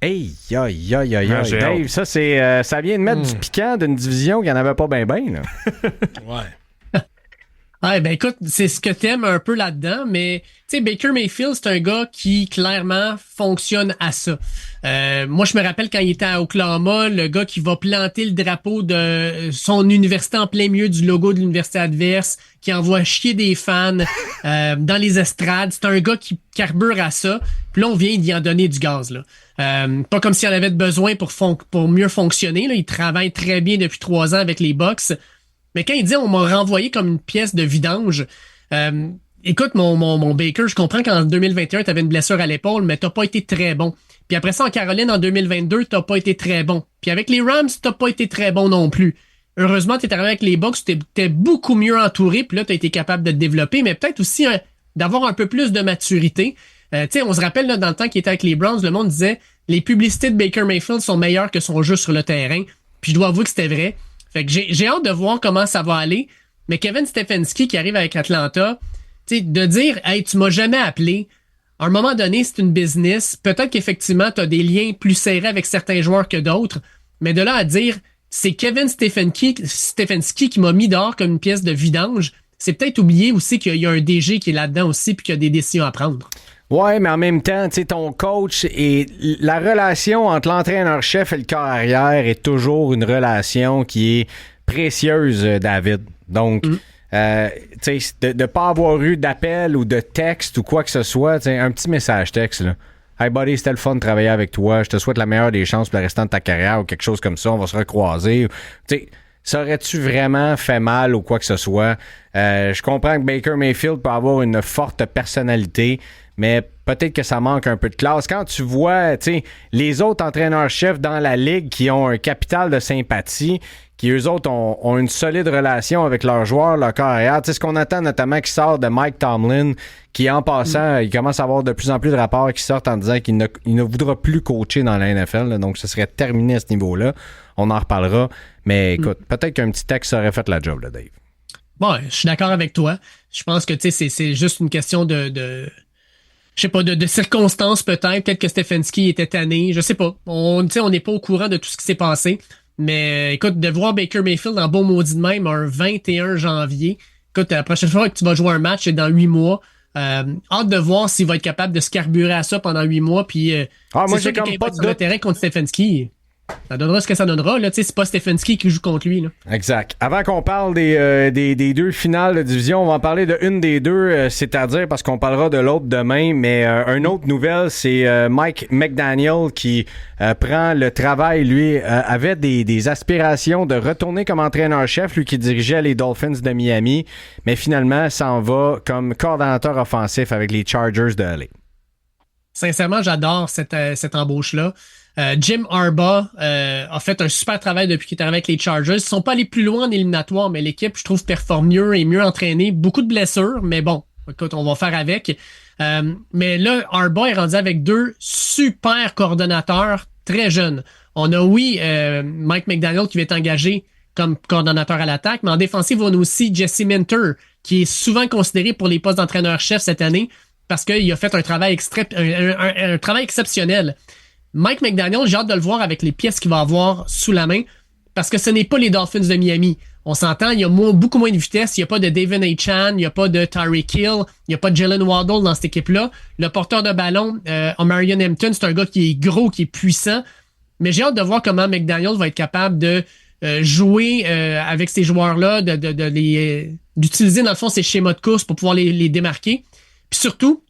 Hey, aïe, Dave, ça, ça vient de mettre du piquant d'une division qui n'en avait pas bien, là. Ouais. Ouais, ben écoute, c'est ce que t'aimes un peu là-dedans, mais tu sais, Baker Mayfield, c'est un gars qui clairement fonctionne à ça. Moi, je me rappelle quand il était à Oklahoma, le gars qui va planter le drapeau de son université en plein milieu du logo de l'université adverse, qui envoie chier des fans dans les estrades. C'est un gars qui carbure à ça. Puis là, on vient d'y en donner du gaz, là. Pas comme s'il en avait besoin pour mieux fonctionner, là. Il travaille très bien depuis 3 ans avec les Bucks. Mais quand il dit on m'a renvoyé comme une pièce de vidange, écoute, mon Baker, je comprends qu'en 2021, t'avais une blessure à l'épaule, mais t'as pas été très bon. Puis après ça, en Caroline, en 2022, t'as pas été très bon. Puis avec les Rams, t'as pas été très bon non plus. Heureusement, t'es arrivé avec les Bucks, t'es beaucoup mieux entouré, puis là, t'as été capable de te développer, mais peut-être aussi d'avoir un peu plus de maturité. On se rappelle là, dans le temps qu'il était avec les Browns, le monde disait les publicités de Baker Mayfield sont meilleures que son jeu sur le terrain. Puis je dois avouer que c'était vrai. Fait que j'ai hâte de voir comment ça va aller. Mais Kevin Stefanski qui arrive avec Atlanta, de dire « Hey, tu m'as jamais appelé », à un moment donné, c'est une business. Peut-être qu'effectivement, tu as des liens plus serrés avec certains joueurs que d'autres. Mais de là à dire « C'est Kevin Stefanski qui m'a mis dehors comme une pièce de vidange », c'est peut-être oublier aussi qu'il y a un DG qui est là-dedans aussi puis qu'il y a des décisions à prendre. Ouais, mais en même temps, tu sais, ton coach et la relation entre l'entraîneur-chef et le corps arrière est toujours une relation qui est précieuse, David. Donc, tu sais, de ne pas avoir eu d'appel ou de texte ou quoi que ce soit, un petit message texte, là. Hey buddy, c'était le fun de travailler avec toi. Je te souhaite la meilleure des chances pour le restant de ta carrière ou quelque chose comme ça. On va se recroiser. Tu sais, ça aurait-tu vraiment fait mal ou quoi que ce soit? Je comprends que Baker Mayfield peut avoir une forte personnalité, mais peut-être que ça manque un peu de classe. Quand tu vois, tu sais, les autres entraîneurs-chefs dans la ligue qui ont un capital de sympathie, qui eux autres ont une solide relation avec leurs joueurs, leur carrière. Tu sais, ce qu'on attend notamment qui sort de Mike Tomlin, qui en passant, il commence à avoir de plus en plus de rapports qui sortent en disant qu'il ne voudra plus coacher dans la NFL. Là, donc, ce serait terminé à ce niveau-là. On en reparlera. Mais écoute, peut-être qu'un petit texte aurait fait la job, là, Dave. Bon, je suis d'accord avec toi. Je pense que, tu sais, c'est juste une question de je sais pas, de circonstances peut-être. Peut-être que Stefanski était tanné. Je sais pas. On n'est pas au courant de tout ce qui s'est passé. Mais écoute, de voir Baker Mayfield en beau maudit de même un 21 janvier, écoute, la prochaine fois que tu vas jouer un match, c'est dans 8 mois. Hâte de voir s'il va être capable de se carburer à ça pendant 8 mois. Puis, moi, j'ai comme pas de sur le terrain contre Stefanski. Ça donnera ce que ça donnera. Là, c'est pas Stefanski qui joue contre lui. Là. Exact. Avant qu'on parle des deux finales de division, on va en parler de une des deux, c'est-à-dire parce qu'on parlera de l'autre demain. Mais une autre nouvelle, c'est Mike McDaniel qui prend le travail. Lui avait des aspirations de retourner comme entraîneur-chef, lui qui dirigeait les Dolphins de Miami, mais finalement s'en va comme coordonnateur offensif avec les Chargers de LA. Sincèrement, j'adore cette embauche-là. Jim Harbaugh a fait un super travail depuis qu'il est arrivé avec les Chargers. Ils sont pas allés plus loin en éliminatoire, mais l'équipe, je trouve, performe mieux et mieux entraînée. Beaucoup de blessures, mais bon, écoute, on va faire avec. Mais là, Harbaugh est rendu avec 2 super coordonnateurs très jeunes. On a, Mike McDaniel qui va être engagé comme coordonnateur à l'attaque, mais en défensive, on a aussi Jesse Minter, qui est souvent considéré pour les postes d'entraîneur-chef cette année parce qu'il a fait un travail un travail exceptionnel. Mike McDaniel, j'ai hâte de le voir avec les pièces qu'il va avoir sous la main parce que ce n'est pas les Dolphins de Miami. On s'entend, il y a beaucoup moins de vitesse. Il n'y a pas de Devin Achane, il n'y a pas de Tyreek Hill, il n'y a pas de Jalen Waddle dans cette équipe-là. Le porteur de ballon, Omarion Hampton, c'est un gars qui est gros, qui est puissant. Mais j'ai hâte de voir comment McDaniel va être capable de jouer avec ces joueurs-là, d'utiliser dans le fond ses schémas de course pour pouvoir les démarquer. Puis surtout,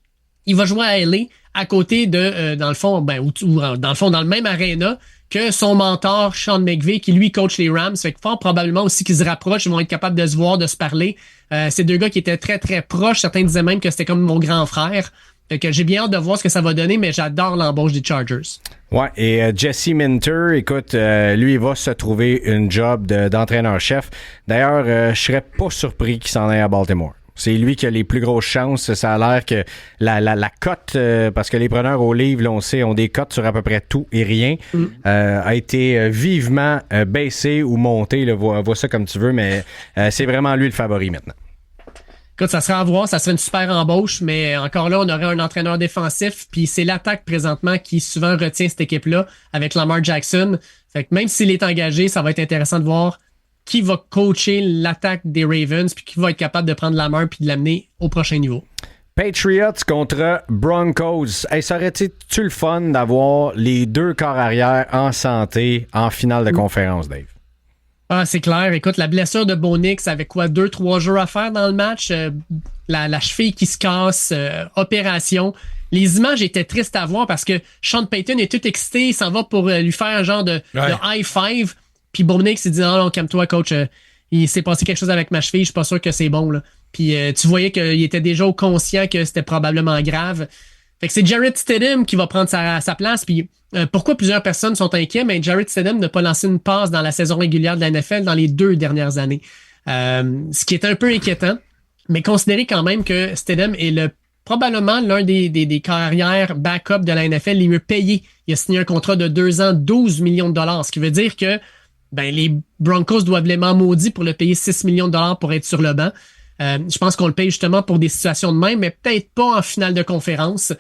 il va jouer à LA à côté de, dans le fond, dans le même aréna que son mentor, Sean McVay, qui lui coach les Rams. Fait que fort probablement aussi qu'ils se rapprochent, ils vont être capables de se voir, de se parler. C'est 2 gars qui étaient très, très proches. Certains disaient même que c'était comme mon grand frère. Fait que j'ai bien hâte de voir ce que ça va donner, mais j'adore l'embauche des Chargers. Ouais, et Jesse Minter, écoute, lui, il va se trouver une job d'entraîneur-chef. D'ailleurs, je serais pas surpris qu'il s'en aille à Baltimore. C'est lui qui a les plus grosses chances. Ça a l'air que la cote, parce que les preneurs au livre, là, on sait, ont des cotes sur à peu près tout et rien, a été vivement baissée ou montée. Là, vois ça comme tu veux, mais c'est vraiment lui le favori maintenant. Écoute, ça sera à voir, ça serait une super embauche, mais encore là, on aurait un entraîneur défensif, puis c'est l'attaque présentement qui souvent retient cette équipe-là avec Lamar Jackson. Fait que même s'il est engagé, ça va être intéressant de voir qui va coacher l'attaque des Ravens puis qui va être capable de prendre la main puis de l'amener au prochain niveau. Patriots contre Broncos. Hey, ça aurait-tu le fun d'avoir les 2 corps arrière en santé en finale de conférence, Dave? Ah, c'est clair. Écoute, la blessure de Bo Nix avec 2-3 jours à faire dans le match, la cheville qui se casse, opération. Les images étaient tristes à voir parce que Sean Payton est tout excité, il s'en va pour lui faire un genre de high five. Puis Bo Nix s'est dit non, calme-toi, coach. Il s'est passé quelque chose avec ma cheville, je suis pas sûr que c'est bon. Là. Puis tu voyais qu'il était déjà conscient que c'était probablement grave. Fait que c'est Jarrett Stidham qui va prendre sa place. Puis pourquoi plusieurs personnes sont inquiets? Mais Jarrett Stidham n'a pas lancé une passe dans la saison régulière de la NFL dans les 2 dernières années. Ce qui est un peu inquiétant. Mais considérez quand même que Stidham est probablement l'un des carrières backup de la NFL les mieux payés. Il a signé un contrat de 2 ans, 12 millions de dollars, ce qui veut dire que les Broncos doivent les maudits pour le payer 6 millions de dollars pour être sur le banc. Je pense qu'on le paye justement pour des situations de même, mais peut-être pas en finale de conférence.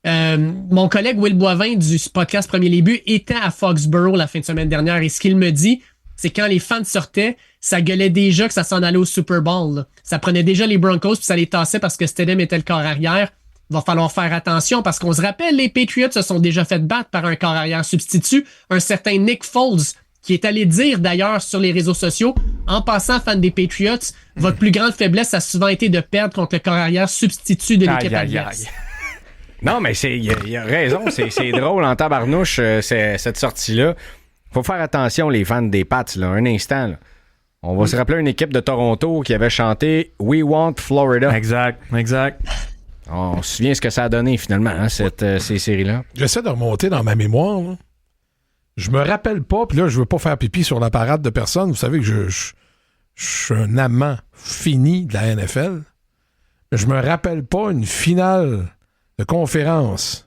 Mon collègue Will Boivin du podcast Premier les buts était à Foxborough la fin de semaine dernière et ce qu'il me dit, c'est quand les fans sortaient, ça gueulait déjà que ça s'en allait au Super Bowl. Là. Ça prenait déjà les Broncos puis ça les tassait parce que Stidham était le corps arrière. Il va falloir faire attention parce qu'on se rappelle, les Patriots se sont déjà fait battre par un corps arrière substitut, un certain Nick Foles, qui est allé dire d'ailleurs sur les réseaux sociaux, en passant fan des Patriots, votre plus grande faiblesse a souvent été de perdre contre le corps arrière substitut de l'équipe adverse. Non, mais il a raison, c'est drôle en tabarnouche, cette sortie-là. Faut faire attention, les fans des Pats, là, un instant. Là. On va se rappeler une équipe de Toronto qui avait chanté « We want Florida ». Exact. On se souvient ce que ça a donné, finalement, hein, ces séries-là. J'essaie de remonter dans ma mémoire, là. Je me rappelle pas, puis là, je veux pas faire pipi sur la parade de personne. Vous savez que je suis un amant fini de la NFL. Mais je me rappelle pas une finale de conférence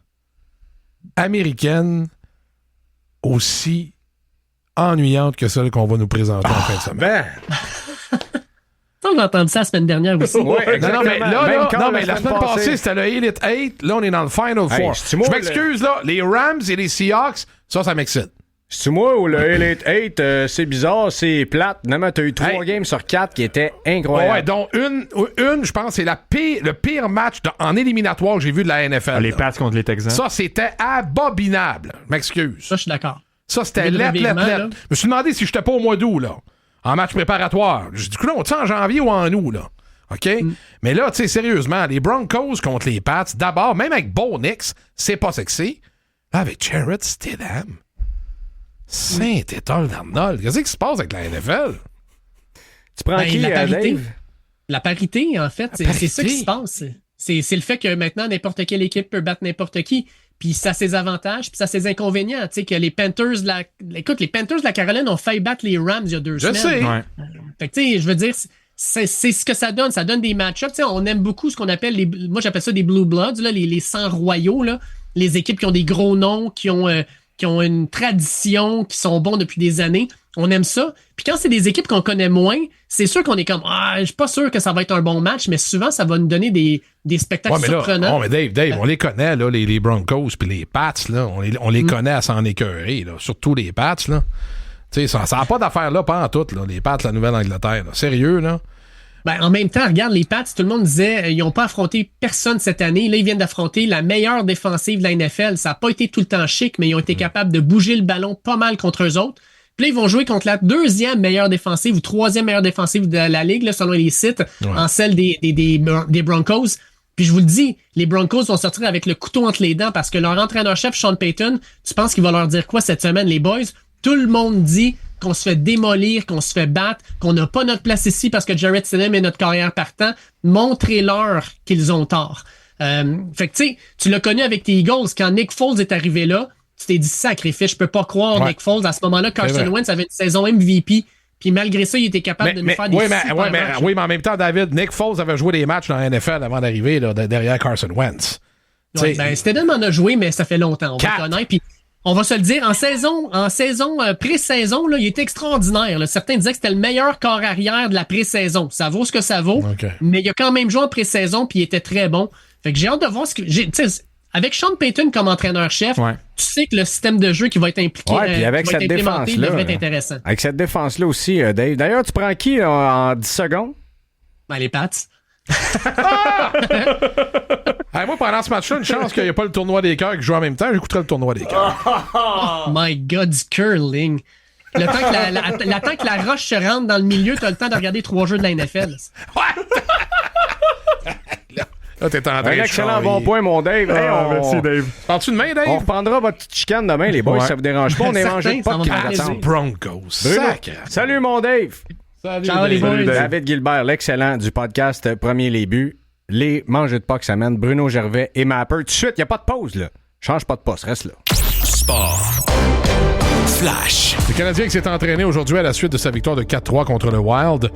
américaine aussi ennuyante que celle qu'on va nous présenter en fin de semaine. On a entendu ça la semaine dernière aussi. Ouais, non, mais la semaine passée, c'était le Elite 8. Là, on est dans le Final Four. Je m'excuse, là. Les Rams et les Seahawks, ça m'excite. C'est moi ou le Elite 8, c'est bizarre, c'est plate. Finalement, t'as eu 3 games sur 4 qui étaient incroyables. Ouais, dont une je pense, c'est le pire match en éliminatoire que j'ai vu de la NFL. Les Pats contre les Texans. Ça, c'était abominable. M'excuse. Ça, je suis d'accord. Ça, c'était lettre. Je me suis demandé si j'étais pas au mois d'août, là. En match préparatoire. Je dis, on en janvier ou en août, là. OK? Mais là, tu sais, sérieusement, les Broncos contre les Pats, d'abord, même avec Bo Nix, c'est pas sexy. Là, avec Jarrett Stidham. Saint-Étoile d'Arnold. Qu'est-ce qui se passe avec la NFL? Tu prends qui, la parité? Dave? La parité, en fait, c'est ça qui se passe. C'est le fait que maintenant, n'importe quelle équipe peut battre n'importe qui. Puis ça a ses avantages, puis ça a ses inconvénients. Tu sais, que les Panthers les Panthers de la Caroline ont failli battre les Rams il y a 2 semaines. Je sais. Ouais. Fait que, tu sais, je veux dire, c'est ce que ça donne. Ça donne des match-ups. Tu sais, on aime beaucoup ce qu'on appelle moi, j'appelle ça des Blue Bloods, là, les sangs royaux, là. Les équipes qui ont des gros noms, qui ont une tradition, qui sont bons depuis des années. On aime ça. Puis quand c'est des équipes qu'on connaît moins, c'est sûr qu'on est comme je suis pas sûr que ça va être un bon match, mais souvent ça va nous donner des spectacles surprenants. Mais Dave, on les connaît, là, les Broncos puis les Pats, là, on les connaît à s'en écœurer, là, surtout les Pats, là. Tu sais, ça n'a pas d'affaire là, pas en tout, là, les Pats, la Nouvelle-Angleterre, là. Sérieux, là. Ben, en même temps, regarde, les Pats, tout le monde disait, ils n'ont pas affronté personne cette année. Là, ils viennent d'affronter la meilleure défensive de la NFL. Ça n'a pas été tout le temps chic, mais ils ont été capables de bouger le ballon pas mal contre eux autres. Puis là, ils vont jouer contre la 2e meilleure défensive ou 3e meilleure défensive de la Ligue, là, selon les sites, en celle des Broncos. Puis je vous le dis, les Broncos vont sortir avec le couteau entre les dents parce que leur entraîneur-chef, Sean Payton, tu penses qu'il va leur dire quoi cette semaine, les boys? Tout le monde dit qu'on se fait démolir, qu'on se fait battre, qu'on n'a pas notre place ici parce que Jarrett Stidham est notre carrière partant. Montrez-leur qu'ils ont tort. Fait que tu sais, tu l'as connu avec tes Eagles. Quand Nick Foles est arrivé là, tu t'es dit sacrifice, je peux pas croire Nick Foles. À ce moment-là, Carson Wentz avait une saison MVP. Puis malgré ça, il était capable de nous faire des super matchs. Oui, mais en même temps, David, Nick Foles avait joué des matchs dans la NFL avant d'arriver là, derrière Carson Wentz. Stidham en a joué, mais ça fait longtemps. On va être honnête. Puis on va se le dire, en saison pré-saison, là, il était extraordinaire. Là. Certains disaient que c'était le meilleur corps arrière de la pré-saison. Ça vaut ce que ça vaut. Okay. Mais il a quand même joué en pré-saison puis il était très bon. Fait que j'ai hâte de voir avec Sean Payton comme entraîneur-chef, tu sais que le système de jeu qui va être impliqué, puis avec cette défense-là, devrait être intéressant. Avec cette défense-là aussi, Dave. D'ailleurs, tu prends qui en 10 secondes? Ben, les Pats. Moi, pendant ce match-là, une chance qu'il n'y ait pas le tournoi des cœurs qui joue en même temps, j'écouterai le tournoi des cœurs. Oh my God, du curling. Le temps que la roche se rentre dans le milieu, t'as le temps de regarder 3 jeux de la NFL. Là, t'es en train un excellent bon point, mon Dave. Merci, Dave. Parles-tu de main, Dave? On reprendra votre petite chicane demain, les boys, ça vous dérange pas. On est mangé pas de Broncos. Salut, mon Dave. Salut, ciao, les boys. David Gilbert, l'excellent du podcast Premier les buts. Les mangés de Pâques s'amènent. Bruno Gervais et Mapper. Tout de suite, il n'y a pas de pause, là. Change pas de poste, reste là. Sport. flash. Le Canadien qui s'est entraîné aujourd'hui à la suite de sa victoire de 4-3 contre le Wild.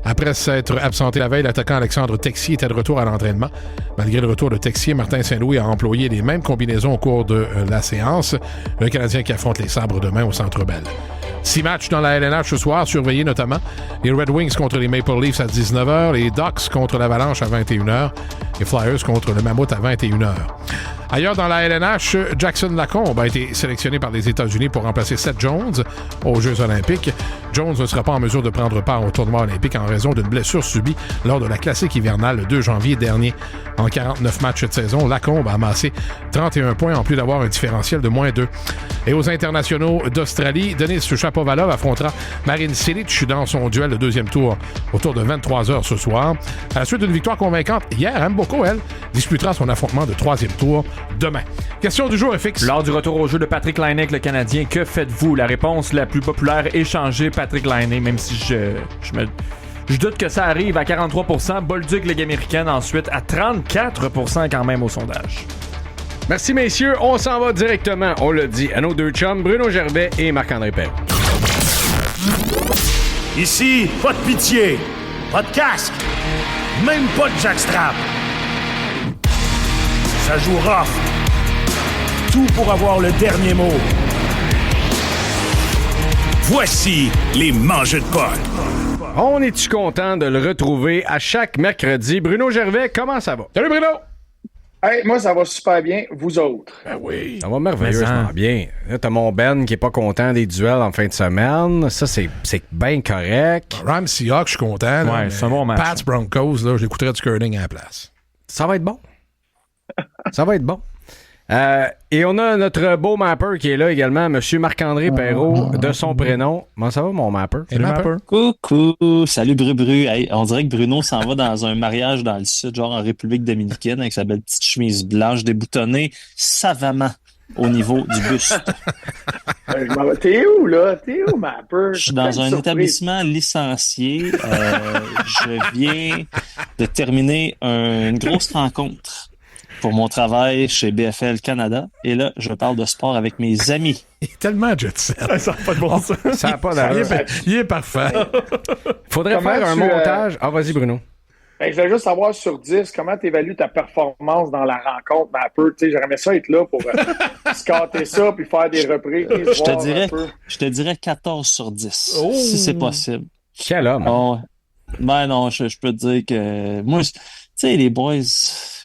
Après s'être absenté la veille, l'attaquant Alexandre Texier était de retour à l'entraînement. Malgré le retour de Texier, Martin Saint-Louis a employé les mêmes combinaisons au cours de la séance. Le Canadien qui affronte les Sabres demain au Centre Bell. 6 matchs dans la LNH ce soir, surveillés notamment les Red Wings contre les Maple Leafs à 19h, les Ducks contre l'Avalanche à 21h, les Flyers contre le Mammouth à 21h. Ailleurs dans la LNH, Jackson Lacombe a été sélectionné par les États-Unis pour remplacer Seth Jones aux Jeux olympiques. Jones ne sera pas en mesure de prendre part au tournoi olympique en raison d'une blessure subie lors de la classique hivernale le 2 janvier dernier. En 49 matchs de saison, Lacombe a amassé 31 points en plus d'avoir un différentiel de -2. Et aux internationaux d'Australie, Denis Shapovalov affrontera Marin Cilic dans son duel de deuxième tour autour de 23h ce soir. À la suite d'une victoire convaincante hier, Mboko, elle, disputera son affrontement de troisième tour demain. Question du jour est fixe. Lors du retour au jeu de Patrick Laine avec le Canadien, que faites-vous? La réponse la plus populaire est changer Patrick Laine, même si je doute que ça arrive à 43%. Bolduc, Ligue américaine, ensuite à 34% quand même au sondage. Merci, messieurs. On s'en va directement, on l'a dit, à nos deux chums, Bruno Gervais et Marc-André Perrault. Ici, pas de pitié, pas de casque, même pas de jackstrap. Ça joue rough. Tout pour avoir le dernier mot. Voici les mangeux de potes. On est-tu content de le retrouver à chaque mercredi? Bruno Gervais, comment ça va? Salut Bruno! Hey, moi, ça va super bien. Vous autres? Ben oui. Ça va merveilleusement bien. Là, t'as mon Ben qui est pas content des duels en fin de semaine. Ça, c'est bien correct. Rams Seahawks, je suis content. Là, ouais, c'est un bon match. Pats Broncos, là, j'écouterais du curling à la place. Ça va être bon. Ça va être bon. Et on a notre beau mapper qui est là également, M. Marc-André Perrault, de son prénom. Comment ça va, mon mapper? Salut, mapper. Coucou! Salut, Bru. Hey, on dirait que Bruno s'en va dans un mariage dans le sud, genre en République dominicaine, avec sa belle petite chemise blanche déboutonnée savamment au niveau du buste. T'es où, là? T'es où, mapper? Je suis dans un établissement licencié. Je viens de terminer une grosse rencontre pour mon travail chez BFL Canada. Et là, je parle de sport avec mes amis. Il est tellement jet set. Ça n'a pas de bon sens. Ça n'a pas d'allure. Il est parfait. Faudrait Comment faire un tu, montage. Ah, vas-y, Bruno. Ben, je voulais juste savoir sur 10, comment tu évalues ta performance dans la rencontre, mapper? J'aimerais bien ça être là pour scatter ça puis faire des reprises. Je te dirais 14 sur 10, si c'est possible. Quel homme. Oh, ben non, je peux te dire que moi, tu sais, les boys,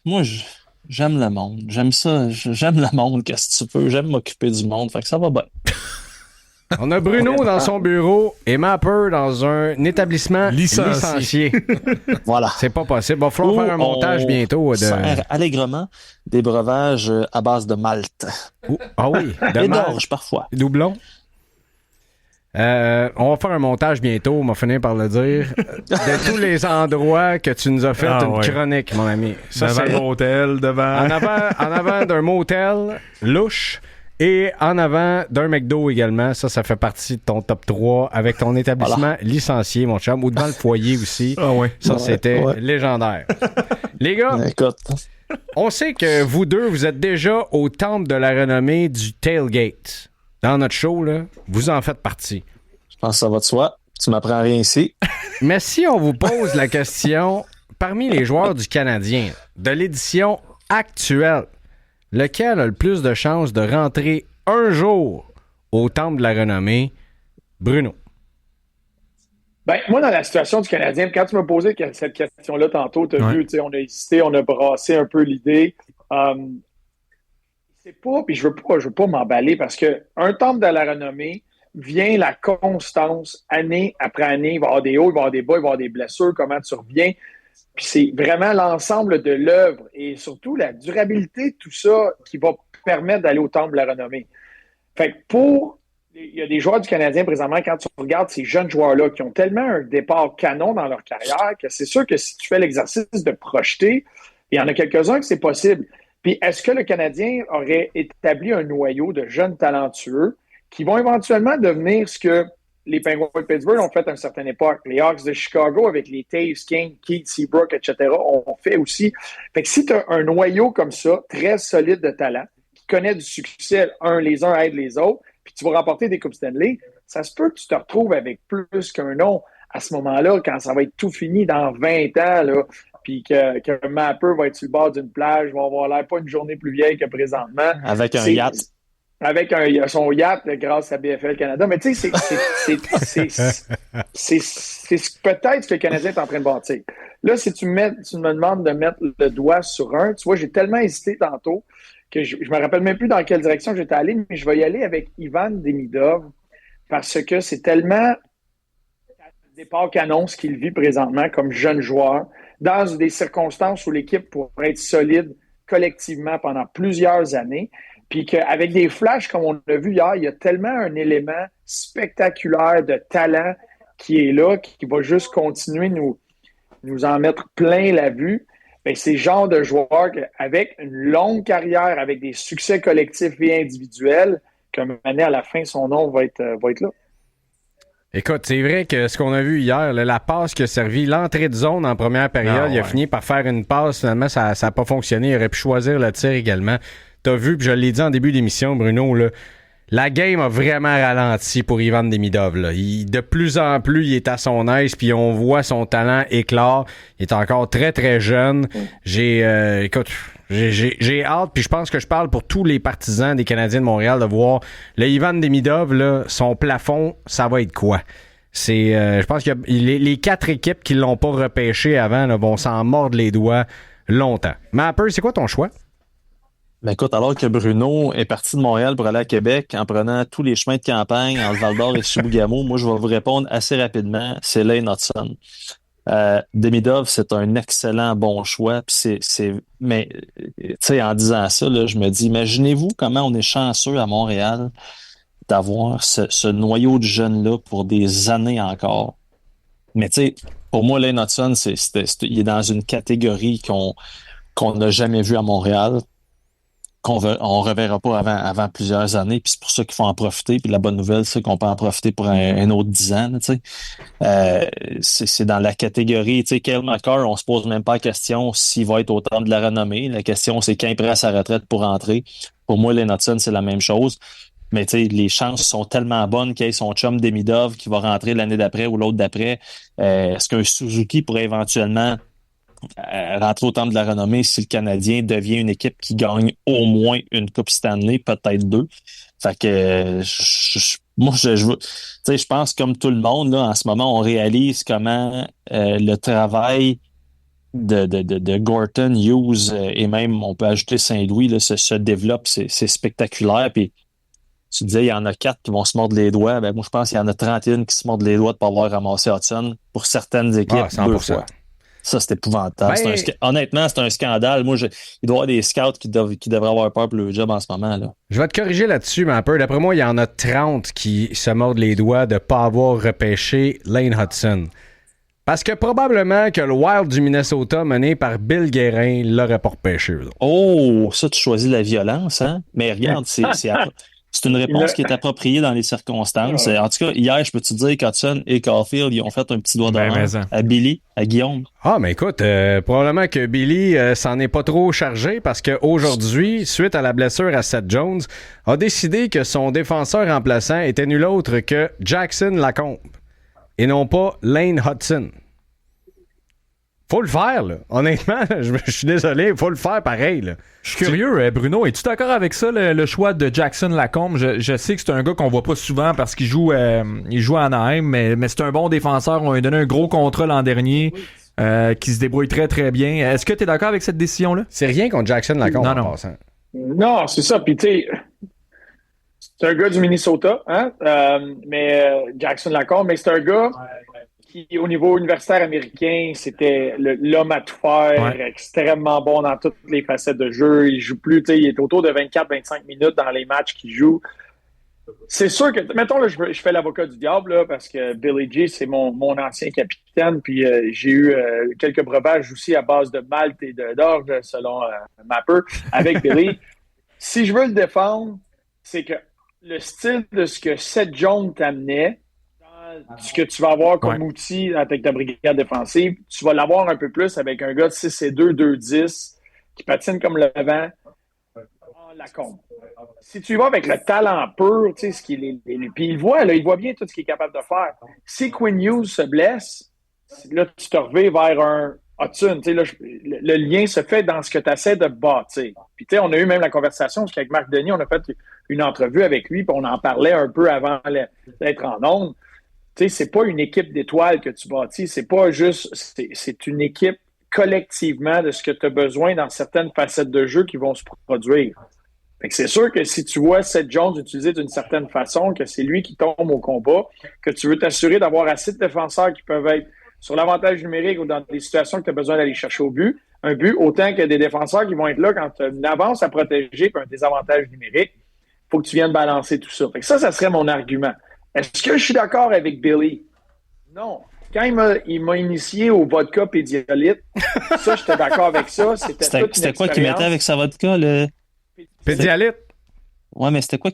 moi, j'aime le monde. J'aime ça. J'aime le monde, qu'est-ce que tu veux. J'aime m'occuper du monde. Fait que ça va bien. On a Bruno dans son bureau et Mapper dans un établissement licencié. Voilà. C'est pas possible. Il va falloir faire un montage bientôt. Sert allègrement des breuvages à base de malt. Ah oui. Et d'orge parfois. Doublon. On va faire un montage bientôt, on va finir par le dire. De tous les endroits que tu nous as fait une chronique, mon ami. Ça, devant le motel, devant. En avant d'un motel louche et en avant d'un McDo également. Ça fait partie de ton top 3 avec ton établissement licencié, mon chum. Ou devant le foyer aussi. Ah ouais. Ça, c'était légendaire. Les gars, on sait que vous deux, vous êtes déjà au temple de la renommée du tailgate. Dans notre show, là, vous en faites partie. Je pense que ça va de soi. Tu m'apprends rien ici. Mais si on vous pose la question, parmi les joueurs du Canadien, de l'édition actuelle, lequel a le plus de chances de rentrer un jour au temple de la renommée? Bruno. Ben, moi, dans la situation du Canadien, quand tu m'as posé cette question-là tantôt, tu as vu, on a hésité, on a brassé un peu l'idée. C'est pas, puis je veux pas m'emballer parce que un temple de la renommée vient la constance année après année. Il va y avoir des hauts, il va y avoir des bas, il va y avoir des blessures, comment tu reviens. Puis c'est vraiment l'ensemble de l'œuvre et surtout la durabilité de tout ça qui va permettre d'aller au temple de la renommée. Fait que il y a des joueurs du Canadien présentement, quand tu regardes ces jeunes joueurs-là qui ont tellement un départ canon dans leur carrière que c'est sûr que si tu fais l'exercice de projeter, il y en a quelques-uns que c'est possible. Puis, est-ce que le Canadien aurait établi un noyau de jeunes talentueux qui vont éventuellement devenir ce que les Penguins de Pittsburgh ont fait à une certaine époque, les Hawks de Chicago avec les Taves, King, Keith, Seabrook, etc. ont fait aussi. Fait que si tu as un noyau comme ça, très solide de talent, qui connaît du succès, les uns aident les autres, puis tu vas remporter des Coupes Stanley, ça se peut que tu te retrouves avec plus qu'un nom à ce moment-là, quand ça va être tout fini dans 20 ans, là, puis que Mapper va être sur le bord d'une plage, va avoir l'air pas une journée plus vieille que présentement. Avec un yacht. Avec son yacht grâce à BFL Canada. Mais tu sais, c'est peut-être ce que le Canadien est en train de bâtir. Là, si tu me demandes de mettre le doigt sur un, tu vois, j'ai tellement hésité tantôt que je me rappelle même plus dans quelle direction j'étais allé, mais je vais y aller avec Ivan Demidov parce que c'est tellement départ canon ce qu'il vit présentement comme jeune joueur dans des circonstances où l'équipe pourrait être solide collectivement pendant plusieurs années. Puis qu'avec des flashs, comme on l'a vu hier, il y a tellement un élément spectaculaire de talent qui est là, qui va juste continuer nous en mettre plein la vue. Bien, c'est le genre de joueur avec une longue carrière, avec des succès collectifs et individuels, comme à la fin, son nom va être là. Écoute, c'est vrai que ce qu'on a vu hier, la passe qui a servi l'entrée de zone en première période, il a fini par faire une passe, finalement, ça n'a pas fonctionné. Il aurait pu choisir le tir également. T'as vu, puis je l'ai dit en début d'émission, Bruno, là, la game a vraiment ralenti pour Ivan Demidov. Là. De plus en plus, il est à son aise, puis on voit son talent éclore. Il est encore très, très jeune. J'ai hâte, puis je pense que je parle pour tous les partisans des Canadiens de Montréal de voir le Ivan Demidov, là, son plafond, ça va être quoi? Je pense que les 4 équipes qui l'ont pas repêché avant là, vont s'en mordre les doigts longtemps. Mapper, c'est quoi ton choix? Ben écoute, alors que Bruno est parti de Montréal pour aller à Québec en prenant tous les chemins de campagne entre Val-d'Or et Chibougamau, moi je vais vous répondre assez rapidement, c'est Lane Hutson. Demidov, c'est un excellent bon choix. Mais tu sais, en disant ça, là, je me dis, imaginez-vous comment on est chanceux à Montréal d'avoir ce noyau de jeunes-là pour des années encore. Mais tu sais, pour moi, Lane Hutson, il est dans une catégorie qu'on n'a jamais vue à Montréal, on reverra pas avant plusieurs années, puis c'est pour ça qu'il faut en profiter. Puis la bonne nouvelle, c'est qu'on peut en profiter pour un autre 10 ans. Tu sais, c'est dans la catégorie. Tu sais, Cale Makar, on se pose même pas la question s'il va être au temps de la renommée. La question, c'est quand il prend sa retraite pour entrer. Pour moi, Lane Hutson, c'est la même chose. Mais tu sais, les chances sont tellement bonnes qu'il y ait son chum Demidov qui va rentrer l'année d'après ou l'autre d'après. Est-ce qu'un Suzuki pourrait éventuellement rentrer au temple de la renommée si le Canadien devient une équipe qui gagne au moins une Coupe Stanley, peut-être 2. Fait que je pense comme tout le monde, là, en ce moment, on réalise comment le travail de Gorton, Hughes et même, on peut ajouter Saint-Louis, là, se développe, c'est spectaculaire. Puis tu disais, il y en a 4 qui vont se mordre les doigts. Ben, moi, je pense qu'il y en a 31 qui se mordent les doigts de ne pas avoir ramassé Hudson pour certaines équipes 2 fois. Ça, c'est épouvantable. Ben, Honnêtement, c'est un scandale. Moi, il doit y avoir des scouts qui devraient avoir peur pour le job en ce moment. Là. Je vais te corriger là-dessus, mais un peu. D'après moi, il y en a 30 qui se mordent les doigts de ne pas avoir repêché Lane Hutson. Parce que probablement que le Wild du Minnesota, mené par Bill Guérin, l'aurait pas repêché. Là. Oh, ça, tu choisis la violence, hein? Mais regarde, c'est une réponse qui est appropriée dans les circonstances. En tout cas, hier, je peux te dire qu'Hudson et Caulfield, ils ont fait un petit doigt d'honneur à Billy, à Guillaume. Ah, mais écoute, probablement que Billy s'en est pas trop chargé parce qu'aujourd'hui, suite à la blessure à Seth Jones, a décidé que son défenseur remplaçant était nul autre que Jackson Lacombe et non pas Lane Hutson. Faut le faire, là. Honnêtement, je suis désolé, faut le faire pareil, là. Je suis curieux, Bruno, es-tu d'accord avec ça, le choix de Jackson Lacombe? Je sais que c'est un gars qu'on voit pas souvent parce qu'il joue à Anaheim, mais c'est un bon défenseur. On lui a donné un gros contrat l'an dernier, qui se débrouille très, très bien. Est-ce que tu es d'accord avec cette décision-là? C'est rien contre Jackson Lacombe en passant. Non, c'est ça. Puis, tu sais, c'est un gars du Minnesota, hein? Mais Jackson Lacombe, mais c'est un gars qui, au niveau universitaire américain, c'était l'homme à tout faire, extrêmement bon dans toutes les facettes de jeu. Il joue plus, tu sais, il est autour de 24-25 minutes dans les matchs qu'il joue. C'est sûr que, mettons, là, je fais l'avocat du diable, là, parce que Billy G, c'est mon ancien capitaine, puis j'ai eu quelques breuvages aussi à base de malt et d'orge, selon Mapper, avec Billy. Si je veux le défendre, c'est que le style de ce que Seth Jones t'amenait, ce que tu vas avoir comme outil avec ta brigade défensive, tu vas l'avoir un peu plus avec un gars de 6'2", 2'10", qui patine comme le vent, Lacombe. Si tu y vas avec le talent pur, tu sais, puis il voit bien tout ce qu'il est capable de faire. Si Quinn Hughes se blesse, là, tu te reviens vers un Hudson. Tu sais, là, le lien se fait dans ce que tu essaies de bâtir. Puis, tu sais, on a eu même la conversation, parce qu'avec Marc Denis, on a fait une entrevue avec lui, puis on en parlait un peu avant d'être en ondes. Tu sais, c'est pas une équipe d'étoiles que tu bâtis, c'est pas juste, c'est une équipe collectivement de ce que tu as besoin dans certaines facettes de jeu qui vont se produire. Fait que c'est sûr que si tu vois Seth Jones utilisé d'une certaine façon, que c'est lui qui tombe au combat, que tu veux t'assurer d'avoir assez de défenseurs qui peuvent être sur l'avantage numérique ou dans des situations que tu as besoin d'aller chercher un but, autant que des défenseurs qui vont être là quand tu as une avance à protéger et un désavantage numérique, il faut que tu viennes balancer tout ça. Fait que ça serait mon argument. Est-ce que je suis d'accord avec Billy? Non. Quand il m'a initié au vodka Pédialyte, ça, j'étais d'accord avec ça. C'était quoi qu'il mettait avec sa vodka? Pédialyte? Ouais, mais c'était quoi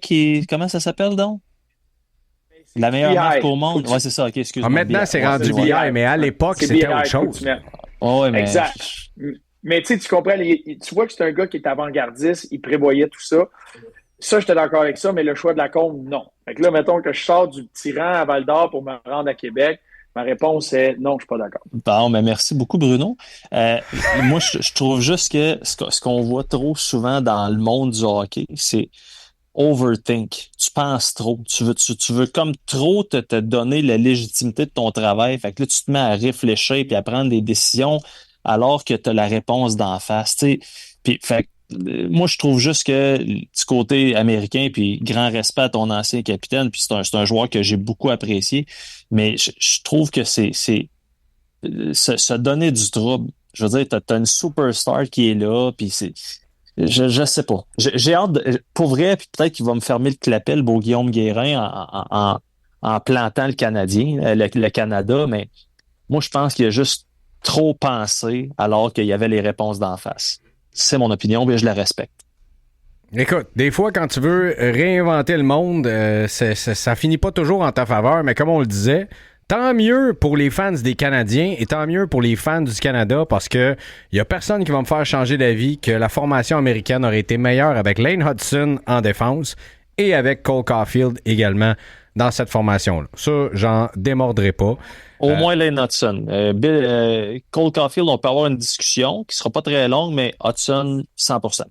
comment ça s'appelle donc? La meilleure marque au monde? Ouais, c'est ça. OK, excuse-moi. Maintenant, c'est rendu BI, mais à l'époque, c'était autre chose. Ouais, mais... Exact. Mais tu comprends, tu vois que c'est un gars qui est avant-gardiste, il prévoyait tout ça. Ça, j'étais d'accord avec ça, mais le choix de Lacombe, non. Fait que là, mettons que je sors du petit rang à Val-d'Or pour me rendre à Québec. Ma réponse est non, je suis pas d'accord. Bon, mais merci beaucoup, Bruno. Moi, je trouve juste que ce qu'on voit trop souvent dans le monde du hockey, c'est overthink. Tu penses trop. Tu veux comme trop te donner la légitimité de ton travail. Fait que là, tu te mets à réfléchir puis à prendre des décisions alors que tu as la réponse d'en face. T'sais. Puis, fait moi, je trouve juste que du côté américain, puis grand respect à ton ancien capitaine, puis c'est un joueur que j'ai beaucoup apprécié, mais je trouve que c'est se donner du trouble. Je veux dire, t'as une superstar qui est là, puis je sais pas. J'ai hâte, pour vrai, puis peut-être qu'il va me fermer le clapet, le beau Guillaume Guérin, en plantant le Canadien, le Canada, mais moi, je pense qu'il a juste trop pensé alors qu'il y avait les réponses d'en face. C'est mon opinion, mais je la respecte. Écoute, des fois, quand tu veux réinventer le monde, ça finit pas toujours en ta faveur, mais comme on le disait, tant mieux pour les fans des Canadiens et tant mieux pour les fans du Canada parce que y a personne qui va me faire changer d'avis que la formation américaine aurait été meilleure avec Lane Hudson en défense et avec Cole Caulfield également dans cette formation-là. Ça, j'en démordrai pas. Au moins Lane Hudson. Cole Caulfield, on peut avoir une discussion qui sera pas très longue, mais Hudson, 100%.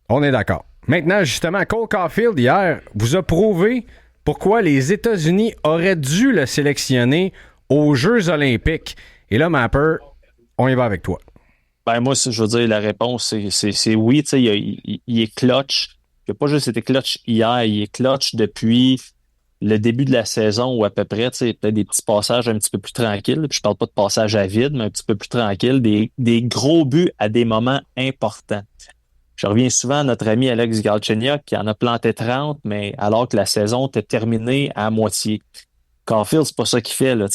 On est d'accord. Maintenant, justement, Cole Caulfield, hier, vous a prouvé pourquoi les États-Unis auraient dû le sélectionner aux Jeux olympiques. Et là, Mapper, on y va avec toi. Ben moi, je veux dire, la réponse, c'est oui. Il est clutch. Il n'a pas juste été clutch hier, il est clutch depuis le début de la saison ou à peu près, peut-être des petits passages un petit peu plus tranquilles. Puis je parle pas de passage à vide, mais un petit peu plus tranquille. Des gros buts à des moments importants. Je reviens souvent à notre ami Alex Galchenyuk qui en a planté 30, mais alors que la saison était terminée à moitié. Caulfield, c'est pas ça qu'il fait. Là.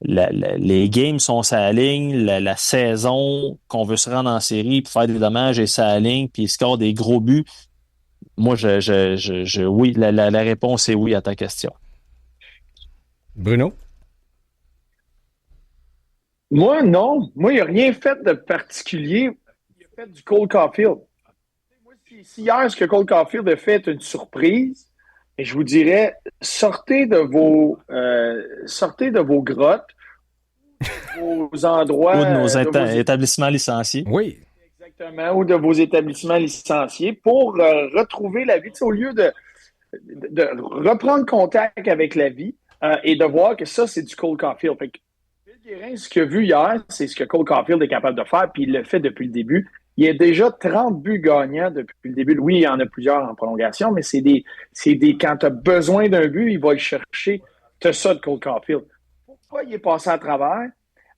Les games sont sa ligne, la saison qu'on veut se rendre en série puis faire des dommages est sa ligne, puis il score des gros buts. Moi, oui, la réponse est oui à ta question. Bruno? Moi, non. Moi, il n'a rien fait de particulier. Il a fait du Cole Caulfield. Moi, si hier, ce que Cole Caulfield a fait est une surprise, et je vous dirais, sortez de vos grottes, vos endroits... Ou de nos établissements licenciés. Oui. Exactement, ou de vos établissements licenciés pour retrouver la vie, au lieu de reprendre contact avec la vie et de voir que ça, c'est du Cole Caulfield. Fait que Bill Guérin, ce qu'il a vu hier, c'est ce que Cole Caulfield est capable de faire, puis il le fait depuis le début. Il y a déjà 30 buts gagnants depuis le début. Oui, il y en a plusieurs en prolongation, mais c'est des quand tu as besoin d'un but, il va le chercher. Tu as ça de Cole Caulfield. Pourquoi il est passé à travers?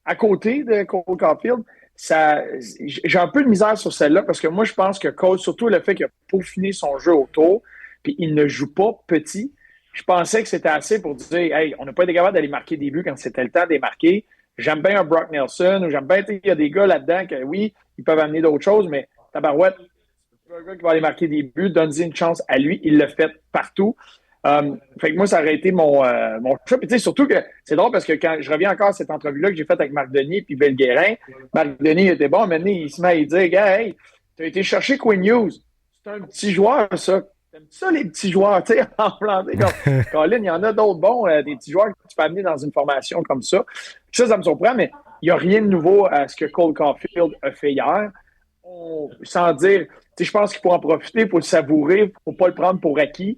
À côté de Cole Caulfield, j'ai un peu de misère sur celle-là parce que moi, je pense que Cole, surtout le fait qu'il a peaufiné son jeu autour, puis il ne joue pas petit, je pensais que c'était assez pour dire « Hey, on n'a pas été capable d'aller marquer des buts quand c'était le temps de les marquer. J'aime bien un Brock Nelson, ou j'aime bien, il y a des gars là-dedans que oui, ils peuvent amener d'autres choses, mais tabarouette, un gars qui va aller marquer des buts, donne-y une chance à lui, il le fait partout. » Fait que moi, ça aurait été mon choix. Puis tu sais, surtout que c'est drôle parce que quand je reviens encore à cette entrevue-là que j'ai faite avec Marc Denis puis Bill Guérin, Marc Denis était bon, maintenant il se met à dire « Hey, t'as été chercher Quinn Hughes. C'est un petit joueur, ça. T'aimes ça, les petits joueurs, tu sais, en planté comme Colin, il y en a d'autres bons, des petits joueurs que tu peux amener dans une formation comme ça. Ça me surprend, mais il n'y a rien de nouveau à ce que Cole Caulfield a fait hier. Sans dire, tu sais, je pense qu'il faut en profiter, il faut le savourer, il ne faut pas le prendre pour acquis.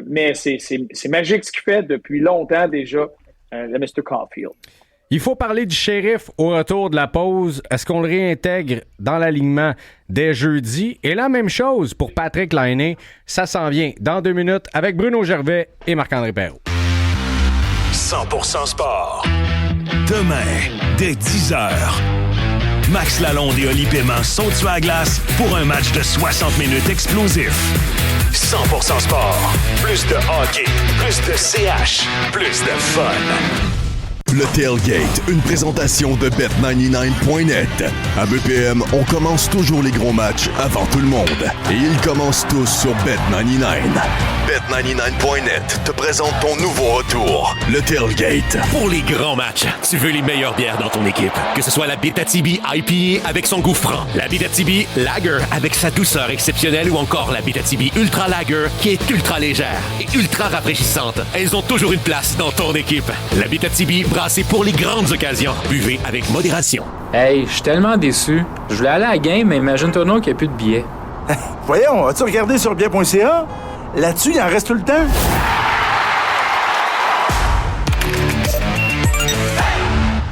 Mais c'est magique ce qu'il fait depuis longtemps déjà, le Mr. Caulfield. Il faut parler du shérif au retour de la pause. Est-ce qu'on le réintègre dans l'alignement dès jeudi? Et la même chose pour Patrick Laine. Ça s'en vient dans 2 minutes avec Bruno Gervais et Marc-André Perrault. 100% sport. Demain, dès 10h. Max Lalonde et Oli Paiement sont sur la glace pour un match de 60 minutes explosif. 100% sport. Plus de hockey, plus de CH, plus de fun. Le Tailgate, une présentation de Bet99.net. À BPM, on commence toujours les gros matchs avant tout le monde. Et ils commencent tous sur Bet99. Bet99.net te présente ton nouveau retour, le Tailgate. Pour les grands matchs, tu veux les meilleures bières dans ton équipe. Que ce soit la Bétatibi IPA avec son goût franc, la Bétatibi Lager avec sa douceur exceptionnelle ou encore la Bétatibi Ultra Lager qui est ultra légère et ultra rafraîchissante. Elles ont toujours une place dans ton équipe. La Bétatibi brassée pour les grandes occasions. Buvez avec modération. Hey, je suis tellement déçu. Je voulais aller à la game, mais imagine-toi donc qu'il n'y a plus de billets. Voyons, as-tu regardé sur bien.ca? Là-dessus, il en reste tout le temps.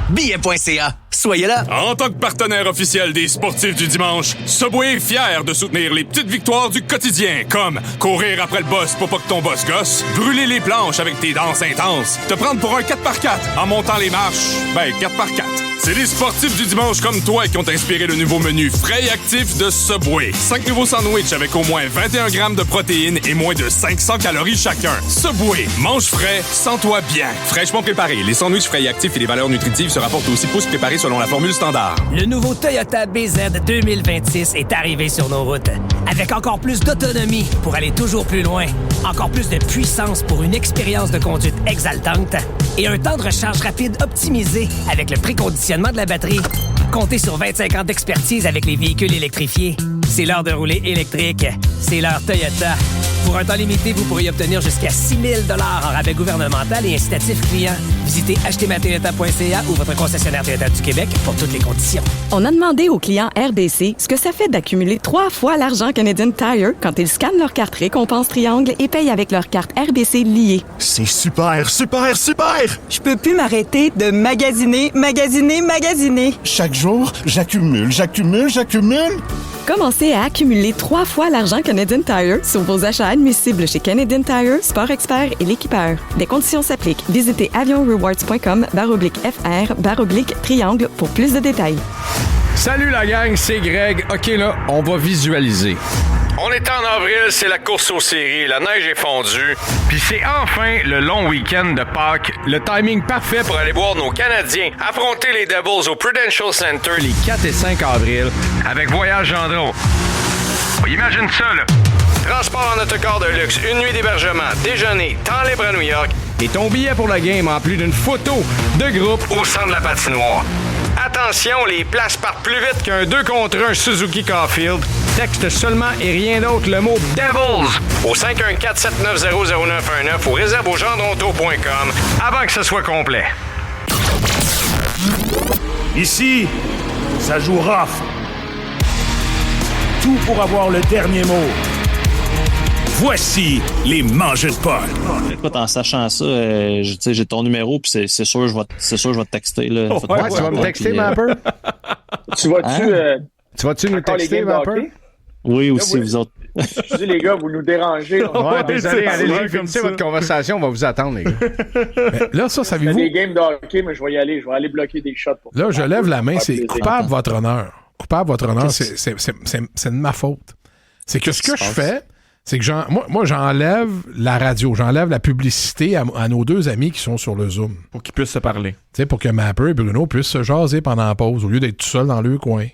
Billet.ca. Soyez là. En tant que partenaire officiel des sportifs du dimanche, Subway est fier de soutenir les petites victoires du quotidien, comme courir après le boss pour pas que ton boss gosse, brûler les planches avec tes danses intenses, te prendre pour un 4x4 en montant les marches, 4x4. C'est les sportifs du dimanche comme toi qui ont inspiré le nouveau menu frais et actif de Subway. 5 nouveaux sandwichs avec au moins 21 grammes de protéines et moins de 500 calories chacun. Subway, mange frais, sens-toi bien. Fraîchement préparé, les sandwichs frais et actifs et les valeurs nutritives se rapportent aux 6 pouces préparés selon la formule standard. Le nouveau Toyota BZ 2026 est arrivé sur nos routes. Avec encore plus d'autonomie pour aller toujours plus loin, encore plus de puissance pour une expérience de conduite exaltante et un temps de recharge rapide optimisé avec le préconditionnement de la batterie. Comptez sur 25 ans d'expertise avec les véhicules électrifiés. C'est l'heure de rouler électrique. C'est l'heure Toyota. Pour un temps limité, vous pourriez obtenir jusqu'à 6 000 $ en rabais gouvernemental et incitatif client. Visitez achetezmatoyota.ca ou votre concessionnaire Toyota du Québec pour toutes les conditions. On a demandé aux clients RBC ce que ça fait d'accumuler 3 fois l'argent Canadian Tire quand ils scannent leur carte récompense triangle et payent avec leur carte RBC liée. C'est super, super, super! Je peux plus m'arrêter de magasiner, magasiner, magasiner. Chaque jour, j'accumule, j'accumule, j'accumule. Commencez à accumuler 3 fois l'argent Canadian Tire sur vos achats admissibles chez Canadian Tire, Sport Expert et l'Équipeur. Des conditions s'appliquent. Visitez avionrewards.com/FR/triangle pour plus de détails. Salut la gang, c'est Greg. OK, là, on va visualiser. On est en avril, c'est la course aux séries, la neige est fondue, puis c'est enfin le long week-end de Pâques, le timing parfait pour aller voir nos Canadiens affronter les Devils au Prudential Center les 4 et 5 avril avec Voyage Gendron. Imagine ça, là. Transport en autocar de luxe, une nuit d'hébergement, déjeuner, temps libre à New York et ton billet pour la game en plus d'une photo de groupe au centre de la patinoire. Attention, les places partent plus vite qu'un 2 contre 1 Suzuki Caulfield. Texte seulement et rien d'autre le mot Devils au 514-790-0919 ou réserve-au-gendronto.com avant que ce soit complet. Ici, ça joue rough. Tout pour avoir le dernier mot. Voici les mangeux de Paul. Écoute, en sachant ça, j'ai ton numéro, puis c'est sûr je vais te texter. Là. Tu vas me texter, ma peu? Tu vas-tu nous texter, ma peu? Oui, aussi, vous autres. Excusez, les gars, vous nous dérangez. Ouais, désolé, allez-y, finissez votre conversation, on va vous attendre, les gars. Là, ça, savez-vous? Il y a des games de hockey, mais je vais y aller. Je vais aller bloquer des shots. Pour là, je lève la main, c'est coupable votre honneur. Coupable votre honneur, c'est de ma faute. C'est que ce que je fais, c'est que moi, j'enlève la radio, j'enlève la publicité à nos deux amis qui sont sur le Zoom. Pour qu'ils puissent se parler. Tu sais, pour que Mapper et Bruno puissent se jaser pendant la pause au lieu d'être tout seul dans le coin.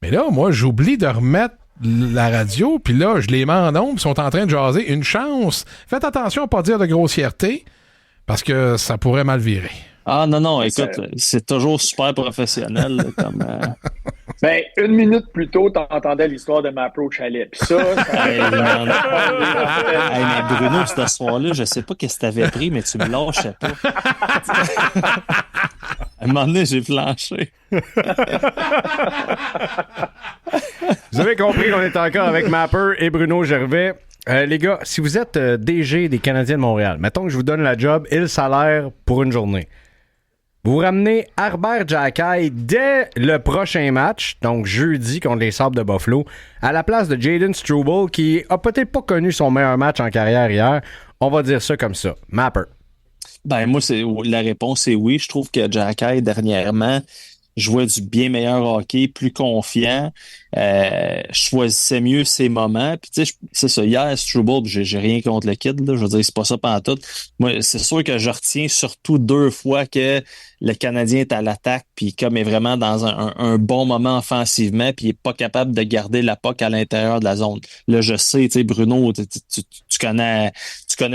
Mais là, moi, j'oublie de remettre la radio, puis là, je les mets en ombre, ils sont en train de jaser. Une chance. Faites attention à pas dire de grossièreté, parce que ça pourrait mal virer. Ah non, écoute, c'est toujours super professionnel. Ben, 1 minute plus tôt, t'entendais l'histoire de ma approach chalet. Puis ça, Hey, mais Bruno, ce soir-là, je sais pas qu'est-ce que t'avais pris, mais tu me lâchais pas. À un moment donné, j'ai flanché. Vous avez compris qu'on est encore avec Mapper et Bruno Gervais. Les gars, si vous êtes DG des Canadiens de Montréal, mettons que je vous donne la job et le salaire pour une journée. Vous ramenez Harbert Xhekaj dès le prochain match, donc jeudi contre les Sabres de Buffalo, à la place de Jayden Struble, qui a peut-être pas connu son meilleur match en carrière hier. On va dire ça comme ça. Mapper. Ben, moi, la réponse est oui. Je trouve que Xhekaj, dernièrement, jouait du bien meilleur hockey, plus confiant, choisissait mieux ses moments. Puis tu sais, c'est ça, hier, Struble, j'ai rien contre le kid, là, je veux dire, c'est pas ça pantoute. Moi, c'est sûr que je retiens surtout 2 fois que le Canadien est à l'attaque, puis comme est vraiment dans un bon moment offensivement, puis il est pas capable de garder la puck à l'intérieur de la zone. Là, je sais, tu sais, Bruno, tu connais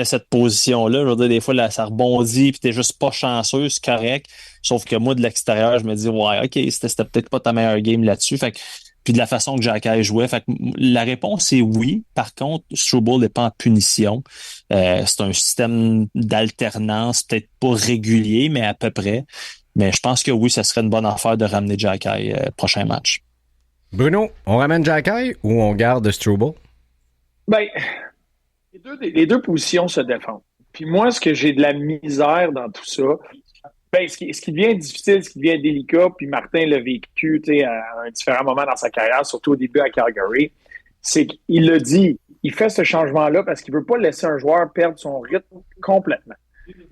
cette position-là. Je veux dire, des fois, là, ça rebondit, puis t'es juste pas chanceux, c'est correct. Sauf que moi, de l'extérieur, je me dis, ouais, OK, c'était peut-être pas ta meilleure game là-dessus. Fait que, puis de la façon que Xhekaj jouait. Fait que la réponse est oui. Par contre, Struble n'est pas en punition. C'est un système d'alternance, peut-être pas régulier, mais à peu près. Mais je pense que oui, ça serait une bonne affaire de ramener Xhekaj prochain match. Bruno, on ramène Xhekaj ou on garde Struble? Ben, les deux positions se défendent. Puis moi, ce que j'ai de la misère dans tout ça, ben, ce qui devient difficile, ce qui devient délicat, puis Martin l'a vécu à un différent moment dans sa carrière, surtout au début à Calgary, c'est qu'il l'a dit, il fait ce changement-là parce qu'il veut pas laisser un joueur perdre son rythme complètement.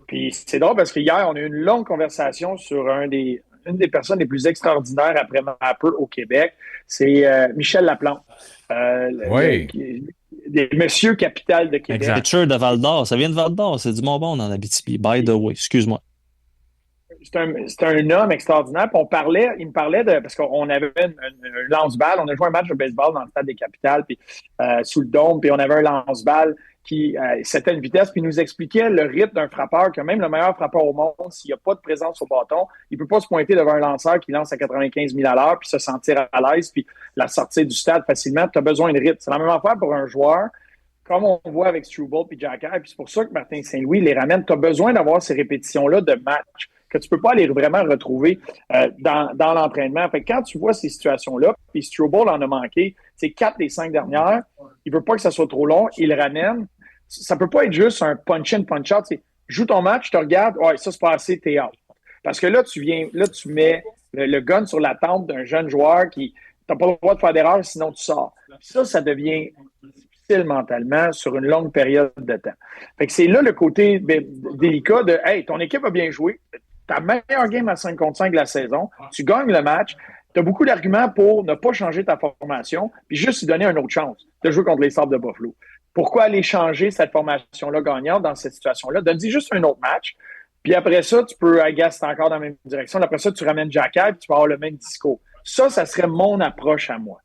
Puis c'est drôle parce que hier, on a eu une longue conversation sur une des personnes les plus extraordinaires après Mapper au Québec, c'est Michel Laplante. Oui. Monsieur Capital de Québec. Pitcher de Val-d'Or, ça vient de Val-d'Or, c'est du Mont-Bon dans Abitibi. By the way, excuse-moi. C'est un homme extraordinaire. Puis il me parlait de, parce qu'on avait un lance-balle, on a joué un match de baseball dans le stade des Capitales, puis sous le dôme, puis on avait un lance-balle qui c'était une vitesse, puis il nous expliquait le rythme d'un frappeur, que même le meilleur frappeur au monde, s'il n'y a pas de présence au bâton, il peut pas se pointer devant un lanceur qui lance à 95 000 à l'heure, puis se sentir à l'aise, puis la sortir du stade facilement. Tu as besoin de rythme. C'est la même affaire pour un joueur, comme on voit avec Struble puis Xhekaj, puis c'est pour ça que Martin Saint-Louis les ramène. Tu as besoin d'avoir ces répétitions-là de match que tu peux pas aller vraiment retrouver dans l'entraînement. Fait que quand tu vois ces situations-là, puis Struble en a manqué, c'est 4 des 5 dernières, il veut pas que ça soit trop long, il le ramène. Ça peut pas être juste un punch-in, punch-out. Joue ton match, je te regarde, ouais, ça c'est pas assez, t'es out. Parce que là, tu mets le gun sur la tempe d'un jeune joueur qui t'as pas le droit de faire d'erreur, sinon tu sors. Ça devient difficile mentalement sur une longue période de temps. Fait que c'est là le côté délicat de hey, ton équipe a bien joué, ta meilleure game à 5 contre 5 de la saison, tu gagnes le match, tu as beaucoup d'arguments pour ne pas changer ta formation, puis juste lui donner une autre chance de jouer contre les Sabres de Buffalo. Pourquoi aller changer cette formation-là gagnante dans cette situation-là? Donne-y juste un autre match, puis après ça, tu peux agacer encore dans la même direction. Après ça, tu ramènes Xhekaj, puis tu vas avoir le même discours. Ça serait mon approche à moi.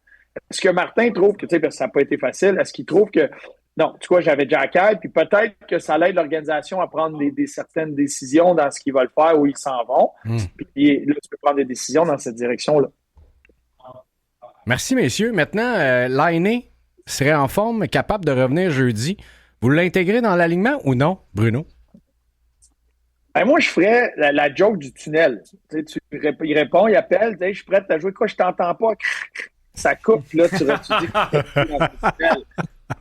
Est-ce que Martin trouve que, tu sais, ça n'a pas été facile, est-ce qu'il trouve que non, tu vois, j'avais Xhekaj, puis peut-être que ça l'aide l'organisation à prendre certaines décisions dans ce qu'ils veulent faire, où ils s'en vont. Puis là, tu peux prendre des décisions dans cette direction-là. Merci, messieurs. Maintenant, Laine serait en forme, capable de revenir jeudi. Vous l'intégrez dans l'alignement ou non, Bruno? Ben, moi, je ferais la joke du tunnel. Il répond, il appelle, je suis prêt à jouer. Quoi, je t'entends pas? Ça coupe, là, tu dis que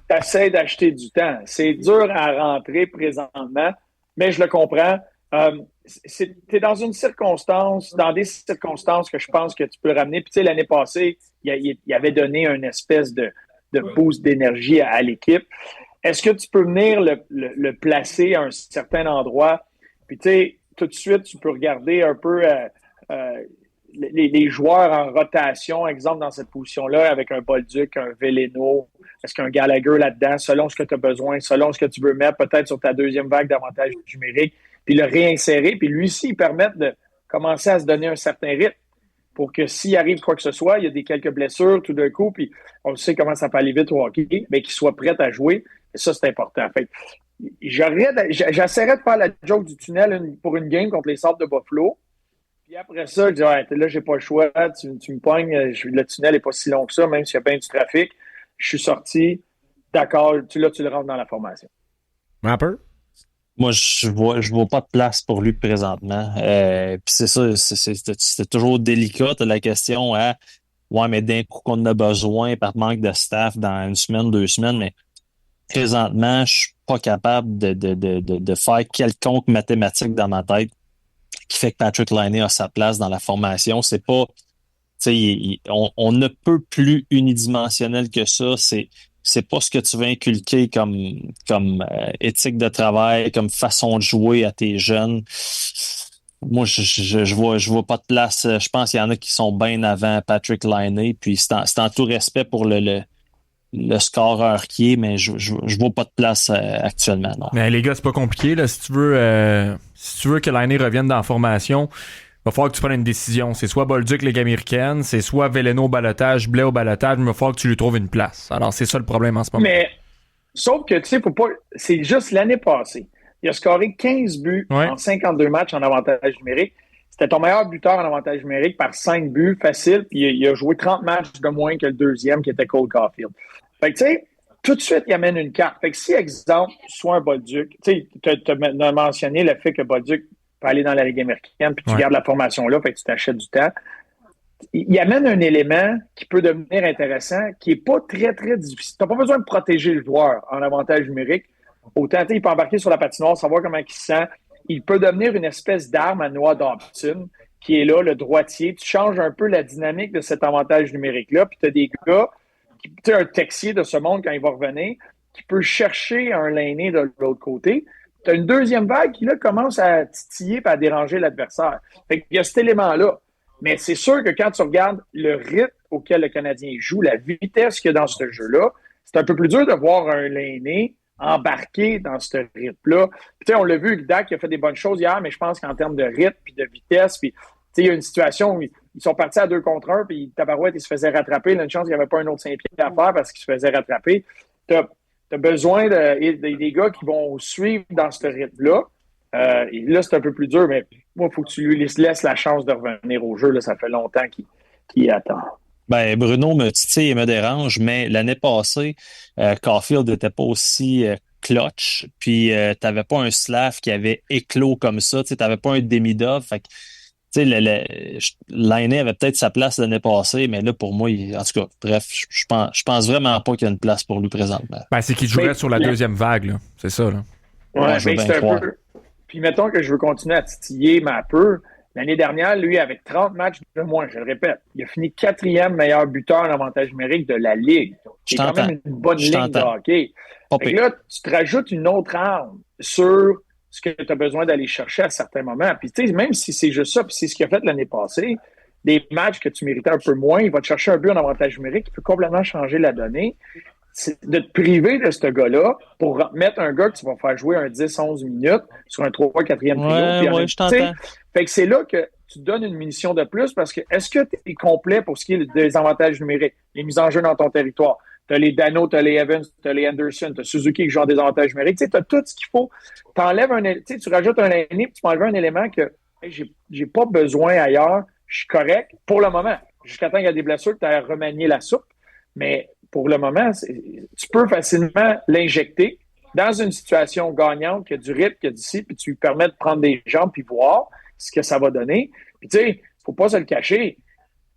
tu essaies d'acheter du temps. C'est dur à rentrer présentement, mais je le comprends. Tu es dans des circonstances que je pense que tu peux ramener. Puis, tu sais, l'année passée, il avait donné une espèce de boost d'énergie à l'équipe. Est-ce que tu peux venir le placer à un certain endroit? Puis, tu sais, tout de suite, tu peux regarder un peu les joueurs en rotation, exemple, dans cette position-là, avec un Bolduc, un Veleno, est-ce qu'un Gallagher là-dedans, selon ce que tu as besoin, selon ce que tu veux mettre, peut-être sur ta deuxième vague d'avantage numérique, puis le réinsérer, puis lui aussi, permettre de commencer à se donner un certain rythme pour que s'il arrive quoi que ce soit, il y a quelques blessures tout d'un coup, puis on sait comment ça peut aller vite au hockey, mais qu'il soit prêt à jouer, et ça, c'est important. Fait j'essaierais de faire la joke du tunnel pour une game contre les Sabres de Buffalo. Puis après ça, je dis, ouais, là, j'ai pas le choix. Tu me pognes, le tunnel n'est pas si long que ça, même s'il y a bien du trafic. Je suis sorti. D'accord, tu le rentres dans la formation. Rapper? Moi, je vois pas de place pour lui présentement. Puis c'est ça, c'est toujours délicat. T'as la question à ouais, mais d'un coup qu'on a besoin par manque de staff dans une semaine, 2 semaines, mais présentement, je suis pas capable de faire quelconque mathématique dans ma tête qui fait que Patrick Laine a sa place dans la formation. C'est pas, tu sais, on ne peut plus unidimensionnel que ça. C'est pas ce que tu veux inculquer comme éthique de travail, comme façon de jouer à tes jeunes. Moi, je vois pas de place. Je pense qu'il y en a qui sont bien avant Patrick Laine. Puis c'est en tout respect pour le scoreur qui est, mais je vois pas de place actuellement. Non. Mais les gars, c'est pas compliqué. Là. Si tu veux que Laine revienne dans la formation, il va falloir que tu prennes une décision. C'est soit Bolduc, Ligue américaine, c'est soit Veleno au balotage, Blais au balotage, mais il va falloir que tu lui trouves une place. Alors, c'est ça le problème en ce moment. Mais, sauf que, tu sais, faut pas. C'est juste l'année passée. Il a scoré 15 buts en 52 matchs en avantage numérique. C'était ton meilleur buteur en avantage numérique par 5 buts facile, puis il a joué 30 matchs de moins que le deuxième qui était Cole Caulfield. Fait que, tu sais, tout de suite, il amène une carte. Fait que si, exemple, soit un Bolduc, tu sais, tu as mentionné le fait que Bolduc peut aller dans la Ligue américaine, puis tu gardes la formation là, fait que tu t'achètes du temps. Il amène un élément qui peut devenir intéressant, qui n'est pas très, très difficile. Tu n'as pas besoin de protéger le joueur en avantage numérique. Autant, il peut embarquer sur la patinoire, savoir comment il se sent. Il peut devenir une espèce d'arme à Noah Dobson, qui est là, le droitier. Tu changes un peu la dynamique de cet avantage numérique-là, puis tu as des gars, tu sais, un Texier de ce monde, quand il va revenir, qui peut chercher un Lainé de l'autre côté. Tu as une deuxième vague qui, là, commence à titiller et à déranger l'adversaire. Fait qu'il y a cet élément-là. Mais c'est sûr que quand tu regardes le rythme auquel le Canadien joue, la vitesse qu'il y a dans ce jeu-là, c'est un peu plus dur de voir un Lainé embarqué dans ce rythme-là. Tu sais, on l'a vu, Dak a fait des bonnes choses hier, mais je pense qu'en termes de rythme puis de vitesse, puis il y a une situation où ils sont partis à 2 contre 1, puis Tabarouette, il se faisait rattraper. Il a une chance qu'il n'y avait pas un autre 5 pieds à faire parce qu'il se faisait rattraper. Tu as besoin des gars qui vont suivre dans ce rythme-là. Et là, c'est un peu plus dur, mais moi, il faut que tu lui laisses la chance de revenir au jeu. Là, ça fait longtemps qu'il attend. Ben, Bruno me titille et me dérange, mais l'année passée, Caulfield n'était pas aussi clutch, puis t'avais pas un Slav qui avait éclos comme ça, tu n'avais pas un Demidov, fait que tu sais, Laine avait peut-être sa place l'année passée, mais là, pour moi, en tout cas, bref, je pense vraiment pas qu'il y a une place pour lui présentement. Ben, c'est qu'il jouerait sur la deuxième vague, là. C'est ça, là. Ouais, mais c'est un peu. Puis mettons que je veux continuer à titiller ma peu. L'année dernière, lui, avec 30 matchs de moins, je le répète, il a fini 4e meilleur buteur en avantage numérique de la Ligue. C'est quand même une bonne ligne de hockey. Et là, tu te rajoutes une autre arme sur ce que tu as besoin d'aller chercher à certains moments. Puis, tu sais, même si c'est juste ça, puis c'est ce qu'il a fait l'année passée, des matchs que tu méritais un peu moins, il va te chercher un but en avantage numérique qui peut complètement changer la donnée. C'est de te priver de ce gars-là pour mettre un gars que tu vas faire jouer un 10-11 minutes sur un 3-4e trio. Ouais, je t'entends. Fait que c'est là que tu donnes une munition de plus parce que est-ce que tu es complet pour ce qui est des avantages numériques, les mises en jeu dans ton territoire? Tu as les Dano, tu as les Evans, tu as les Anderson, tu as Suzuki qui joue des avantages numériques. Tu as tout ce qu'il faut. Tu rajoutes un aîné puis tu m'enlèves un élément que hey, j'ai pas besoin ailleurs. Je suis correct pour le moment. Jusqu'à temps qu'il y a des blessures, tu as remanié la soupe. Mais pour le moment, tu peux facilement l'injecter dans une situation gagnante qui a du rythme, qui a d'ici, puis tu lui permets de prendre des jambes puis voir ce que ça va donner. Puis tu sais, faut pas se le cacher.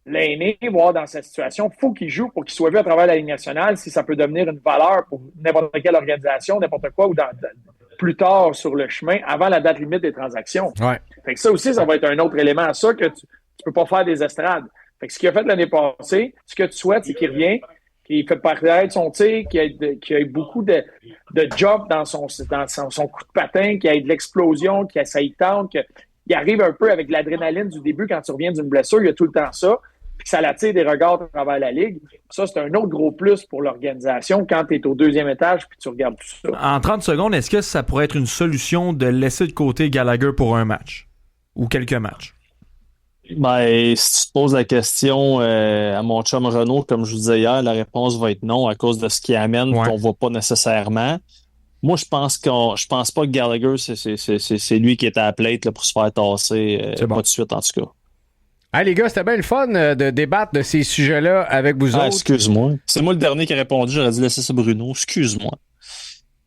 L'aîné, voir dans cette situation, il faut qu'il joue pour qu'il soit vu à travers la Ligue nationale si ça peut devenir une valeur pour n'importe quelle organisation, n'importe quoi, ou plus tard sur le chemin, avant la date limite des transactions. Ouais. Fait que ça aussi, ça va être un autre élément à ça que tu peux pas faire des estrades. Fait que ce qu'il a fait l'année passée, ce que tu souhaites, c'est qu'il revienne, qu'il fait paraître son tir, qu'il ait beaucoup de job dans son coup de patin, qu'il ait de l'explosion, qu'il ça y tente, qu'il arrive un peu avec l'adrénaline du début quand tu reviens d'une blessure, il y a tout le temps ça, puis que ça l'attire des regards à travers la Ligue. Ça, c'est un autre gros plus pour l'organisation quand tu es au 2e étage puis tu regardes tout ça. En 30 secondes, est-ce que ça pourrait être une solution de laisser de côté Gallagher pour un match? Ou quelques matchs? Ben, si tu te poses la question à mon chum Renaud, comme je vous disais hier, la réponse va être non à cause de ce qu'il amène qu'on voit pas nécessairement. Moi, je pense pas que Gallagher, c'est lui qui est à la plate là, pour se faire tasser pas de suite, en tout cas. Hey, les gars, c'était bien le fun de débattre de ces sujets-là avec vous autres. Excuse-moi. C'est moi le dernier qui a répondu. J'aurais dû laisser ça Bruno. Excuse-moi.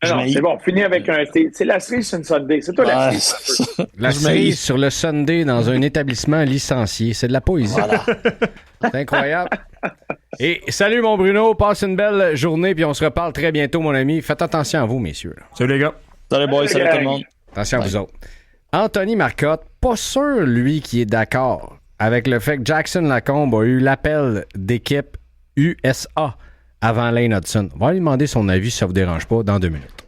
Non, c'est bon. Fini avec un... C'est la cerise sur une Sunday. C'est toi la cerise. La cerise sur le Sunday dans un établissement licencié. C'est de la poésie. Voilà. C'est incroyable. Et salut, mon Bruno. Passe une belle journée, puis on se reparle très bientôt, mon ami. Faites attention à vous, messieurs. Salut, les gars. Salut, boys. Salut, tout le monde. Attention à vous autres. Anthony Marcotte, pas sûr, lui, qui est d'accord avec le fait que Jackson Lacombe a eu l'appel d'équipe USA avant Lane Hudson. On va lui demander son avis si ça vous dérange pas dans 2 minutes.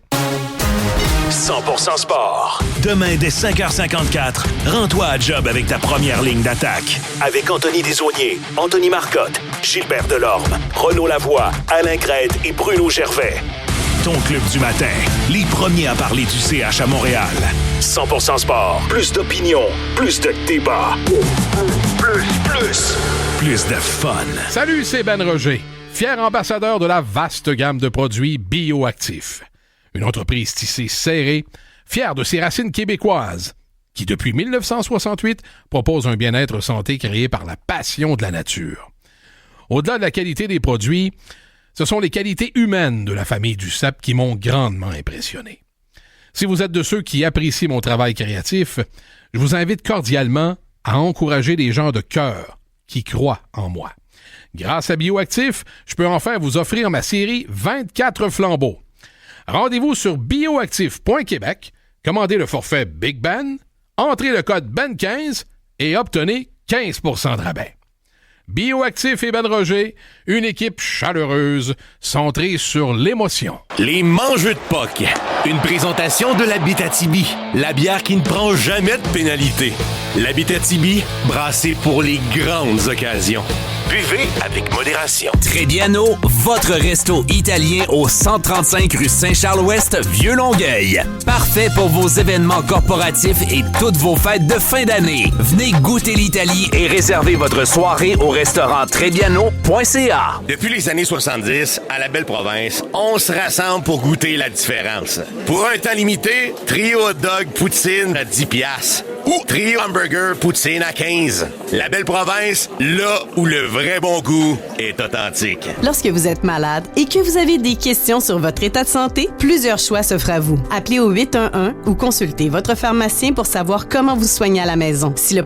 100% sport. Demain, dès 5h54, rends-toi à job avec ta première ligne d'attaque. Avec Anthony Desaulniers, Anthony Marcotte, Gilbert Delorme, Renaud Lavoie, Alain Crête et Bruno Gervais. Ton club du matin, les premiers à parler du CH à Montréal. 100% sport. Plus d'opinion, plus de débat. Plus de fun. Salut, c'est Ben Roger, fier ambassadeur de la vaste gamme de produits bioactifs. Une entreprise tissée serrée, fière de ses racines québécoises, qui depuis 1968 propose un bien-être santé créé par la passion de la nature. Au-delà de la qualité des produits, ce sont les qualités humaines de la famille du CEP qui m'ont grandement impressionné. Si vous êtes de ceux qui apprécient mon travail créatif, je vous invite cordialement à encourager les gens de cœur qui croient en moi. Grâce à Bioactif, je peux enfin vous offrir ma série 24 flambeaux. Rendez-vous sur bioactif.québec, commandez le forfait Big Ben, entrez le code BEN15 et obtenez 15% de rabais. Bioactif et Ben Roger, une équipe chaleureuse, centrée sur l'émotion. Les Mangeux de Pâques, une présentation de l'Abitibi, la bière qui ne prend jamais de pénalité. L'Abitibi, brassée pour les grandes occasions. Buvez avec modération. Trebbiano, votre resto italien au 135 rue Saint-Charles-Ouest, Vieux-Longueuil. Parfait pour vos événements corporatifs et toutes vos fêtes de fin d'année. Venez goûter l'Italie et réservez votre soirée au restaurant Trebbiano.ca. Depuis les années 70, à la belle province, on se rassemble pour goûter la différence. Pour un temps limité, trio hot dog poutine à 10 piastres ou trio hamburger poutine à 15. La belle province, là où le vrai bon goût est authentique. Lorsque vous êtes malade et que vous avez des questions sur votre état de santé, plusieurs choix s'offrent à vous. Appelez au 811 ou consultez votre pharmacien pour savoir comment vous soigner à la maison. Si le